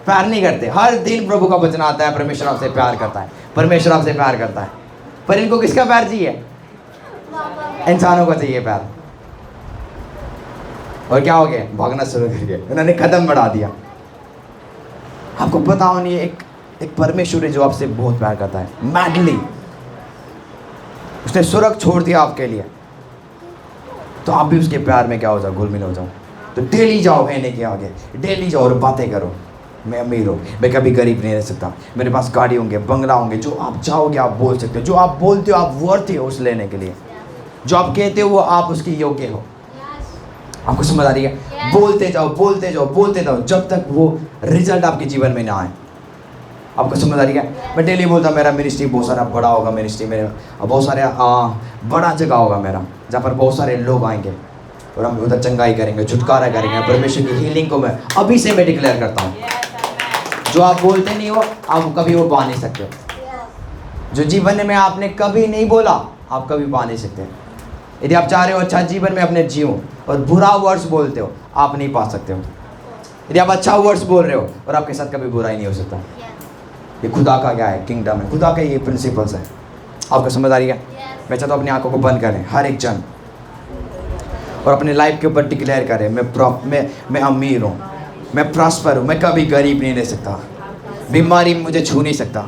प्यार नहीं करते। हर दिन प्रभु का वचन आता है परमेश्वर आपसे प्यार करता है, परमेश्वर आपसे प्यार करता है। पर इनको किसका प्यार चाहिए? इंसानों को चाहिए प्यार। और क्या हो गया? भागना शुरू कर दिया, उन्होंने कदम बढ़ा दिया। आपको पता हो नहीं, एक परमेश्वर है जो आपसे बहुत प्यार करता है, मैडली। उसने स्वर्ग छोड़ दिया आपके लिए, तो आप भी उसके प्यार में क्या हो जाओ, घुल मिल हो जाओ। तो डेली जाओ कहने के आगे, डेली जाओ और बातें करो। मैं अमीर हूँ, मैं कभी गरीब नहीं रह सकता, मेरे पास गाड़ी होंगे, बंगला होंगे। जो आप चाहोगे आप बोल सकते हो, जो आप बोलते हो आप वर्थ हो उस लेने के लिए, जो आप कहते हो वो आप उसके योग्य हो। आपको समझ आ रही है? बोलते जाओ बोलते जाओ बोलते जाओ, जब तक वो रिजल्ट आपके जीवन में ना आए। आपको समझ आ रही है? मैं डेली बोलता मेरा मिनिस्ट्री बहुत सारा बड़ा होगा, मिनिस्ट्री मेरे बहुत सारे बड़ा जगह होगा मेरा, जहाँ पर बहुत सारे लोग आएंगे और हम उधर चंगाई करेंगे, छुटकारा करेंगे, परमेश्वर की हीलिंग को मैं अभी से मैं डिक्लेयर करता हूँ। जो आप बोलते नहीं हो आप कभी वो पा नहीं सकते हो। जो जीवन में आपने कभी नहीं बोला आप कभी पा नहीं सकते। यदि आप चाह रहे हो अच्छा जीवन में अपने जियो और बुरा वर्ड्स बोलते हो, आप नहीं पा सकते हो। यदि आप अच्छा वर्ड्स बोल रहे हो और आपके साथ कभी बुरा ही नहीं हो सकता। ये खुदा का क्या है, किंगडम है, खुदा का ये प्रिंसिपल्स है। आपको समझ आ रही है? मैं चाहता हूँ अपनी आंखों को बंद करें हर एक जन, और अपने लाइफ के ऊपर डिक्लेयर करें मैं अमीर हूँ, मैं प्रॉस्पर हूँ, मैं कभी गरीब नहीं रह सकता, बीमारी मुझे छू नहीं सकता,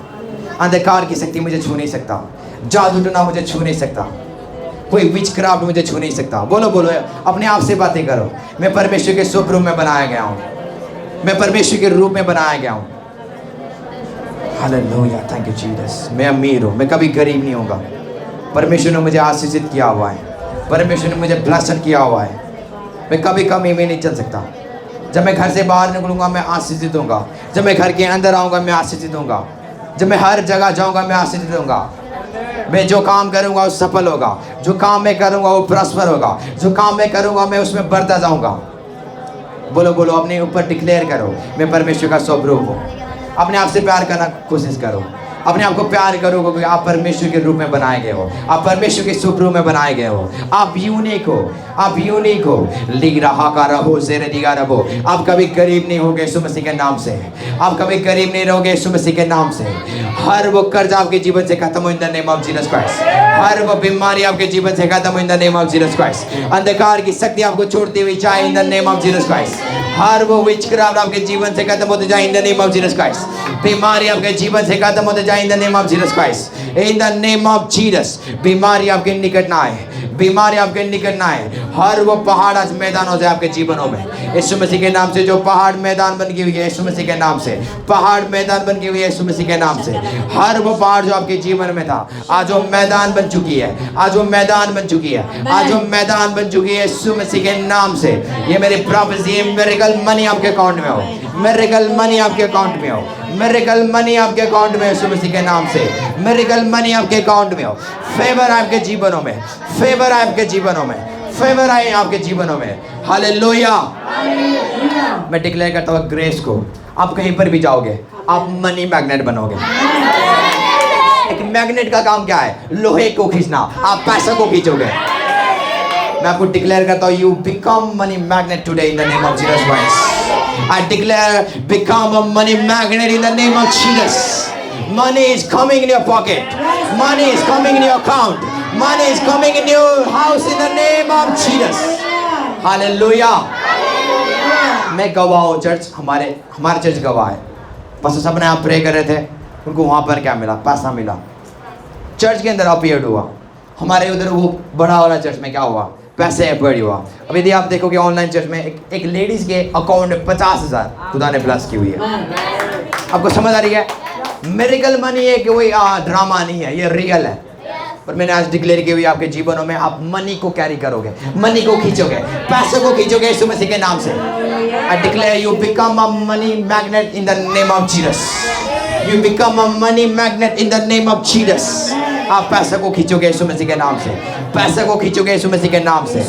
अंधकार की शक्ति मुझे छू नहीं सकता, जादू टोना मुझे छू नहीं सकता, कोई विचक्राफ्ट मुझे छू नहीं सकता। बोलो बोलो, अपने आप से बातें करो। मैं परमेश्वर के स्वरूप में बनाया गया हूँ, मैं परमेश्वर के रूप में बनाया गया हूँ। Hallelujah, thank you Jesus. मैं अमीर हूँ, मैं कभी गरीब नहीं होगा। परमेश्वर ने मुझे आशीषित किया हुआ है, परमेश्वर ने मुझे ब्लेस्ड किया हुआ है। मैं कभी कमी में नहीं चल सकता। जब मैं घर से बाहर निकलूंगा मैं आशीषित होऊंगा, जब मैं घर के अंदर आऊँगा मैं आशीषित होऊंगा, जब मैं हर जगह जाऊँगा मैं आशीषित होऊंगा। मैं जो काम करूँगा वो सफल होगा, जो काम मैं करूँगा वो प्रॉस्पर होगा, जो काम मैं करूँगा मैं उसमें बढ़ता जाऊँगा। बोलो बोलो, अपने ऊपर डिक्लेयर करो मैं परमेश्वर का स्वरूप हूँ। अपने आप से प्यार करना कोशिश करो, अपने आप को प्यार करो, क्योंकि आप परमेश्वर के रूप में बनाए गए हो, आप परमेश्वर के स्वरूप में बनाए गए हो। आप यूनिक हो, आप यूनिक हो। लिग रहा का रहो जेरे दिगा रहो। आप कभी गरीब नहीं होगे यीशु मसीह के नाम से, आप कभी गरीब नहीं रहोगे यीशु मसीह के नाम से। हर वो कर्ज आपके जीवन से खत्म हो in the name of Jesus Christ. हर वो बीमारी आपके जीवन से खत्म हो in the name of Jesus Christ. अंधकार की शक्ति आपको छोड़ती हुई जाए in the name of Jesus Christ. हर वो विचक्राफ्ट आपके जीवन से खत्म होते जाए in the name of Jesus Christ. बीमारी आपके जीवन से खत्म होते जाए in the name of Jesus Christ. In the name of Jesus बीमारी आपके निकट ना आए, बीमारी आपके निकट ना आए। हर वो पहाड़ आज मैदान हो जाए आपके जीवनों में यीशु मसीह के नाम से। जो पहाड़ मैदान बन गई हुई है यीशु मसीह के नाम से, पहाड़ मैदान बन गई हुई है यीशु मसीह के नाम से। हर वो पहाड़ जो आपके जीवन में था आज वो मैदान बन चुकी है, आज वो मैदान बन चुकी है, आज वो मैदान बन चुकी है यीशु मसीह के नाम से। ये मेरी प्रॉफेसी है, मिरेकल मनी आपके अकाउंट में हो, मिरेकल मनी आपके अकाउंट में हो, मिरेकल मनी आपके अकाउंट में यीशु मसीह के नाम से। मिरेकल मनी आपके अकाउंट में हो। फेवर आपके जीवनों में, फेवर आपके जीवनों में, फेवर आए आपके जीवनों में। हालेलुया। मैं डिक्लेयर करता हूँ ग्रेस को, आप कहीं पर भी जाओगे आप मनी मैग्नेट बनोगे। एक मैग्नेट का काम क्या है? लोहे को खींचना, आप पैसा को खींचोगे। मैं आपको डिक्लेयर करता हूँ you become money magnet today in the name of Jesus Christ. I declare become a money magnet in the name of Jesus. Money is coming in your pocket. Money is coming in your account. Money is coming in your house in the name of Jesus. Hallelujah. मैं गवाह हूँ church, हमारे church गवाह है। बस सब ने आप प्रे कर रहे थे, उनको वहाँ पर क्या मिला? पैसा मिला। चर्च के अंदर अपीयर्ड हुआ। हमारे उधर वो बड़ा वाला चर्च में क्या हुआ? पैसे अपीयर्ड हुआ। अब यदि आप देखोगे ऑनलाइन चर्च में एक लेडीज के अकाउंट में 50,000 खुदा ने ब्लेस की हुई है। आपको समझ आ रही है? मिरेकल मनी है कि वही ड्रामा नहीं है, ये रियल है। पर मैंने आज डिक्लेयर की हुई आपके जीवनों में आप मनी को कैरी करोगे, मनी को खींचोगे, पैसे को खींचोगे यीशु मसीह के नाम से। I declare you become a money magnet in the name of Jesus. You become a money magnet in the name of Jesus. आप पैसे को खींचोगे यीशु मसीह के नाम से, पैसे को खींचोगे यीशु मसीह के नाम से।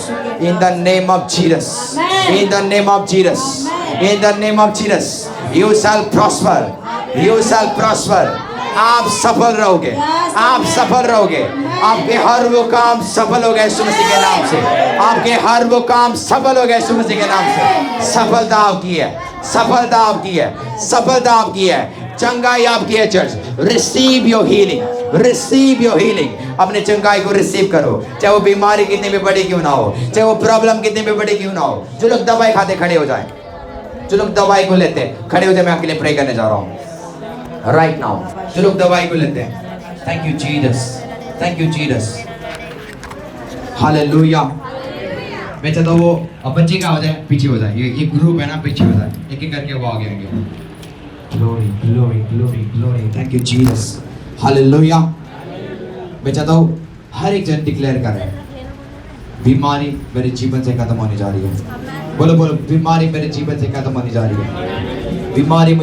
इन the name of Jesus, in the name of Jesus, in the name of Jesus. You shall prosper, you shall prosper. आप सफल रहोगे, आप सफल रहोगे। आपके हर वो काम सफल हो गए यीशु मसीह के नाम से। आपके हर वो काम सफल हो गए यीशु मसीह के नाम से। सफलता आपकी है, सफलता आपकी है, सफलता आपकी है, चंगाई आपकी है। Church receive your healing, receive your healing. अपने चंगाई को रिसीव करो, चाहे वो बीमारी कितनी भी बड़ी क्यों ना हो, चाहे वो प्रॉब्लम कितनी भी बड़ी क्यों ना हो। जो लोग दवाई खाते खड़े हो जाए, जो लोग दवाई को लेते हैं खड़े हो जाए। मैं आपके लिए प्रे करने जा रहा हूँ राइट नाउ। जो लोग दवाई को लेते हैं, thank you Jesus, thank you Jesus, hallelujah. मैं चाहता हूँ वो बच्चे का हो जाए, पीछे हो जाए। ये ग्रुप है ना, पीछे हो जाए, एक एक करके वो आगे आएंगे। Glory glory glory glory, thank you Jesus, hallelujah. मैं चाहता हूँ हर एक जन डिक्लेयर करे बीमारी मेरे जीवन से खत्म होने जा रही है। बोलो बोलो, बीमारी मेरे जीवन से खत्म होने जा रही है। बीमारी मुझे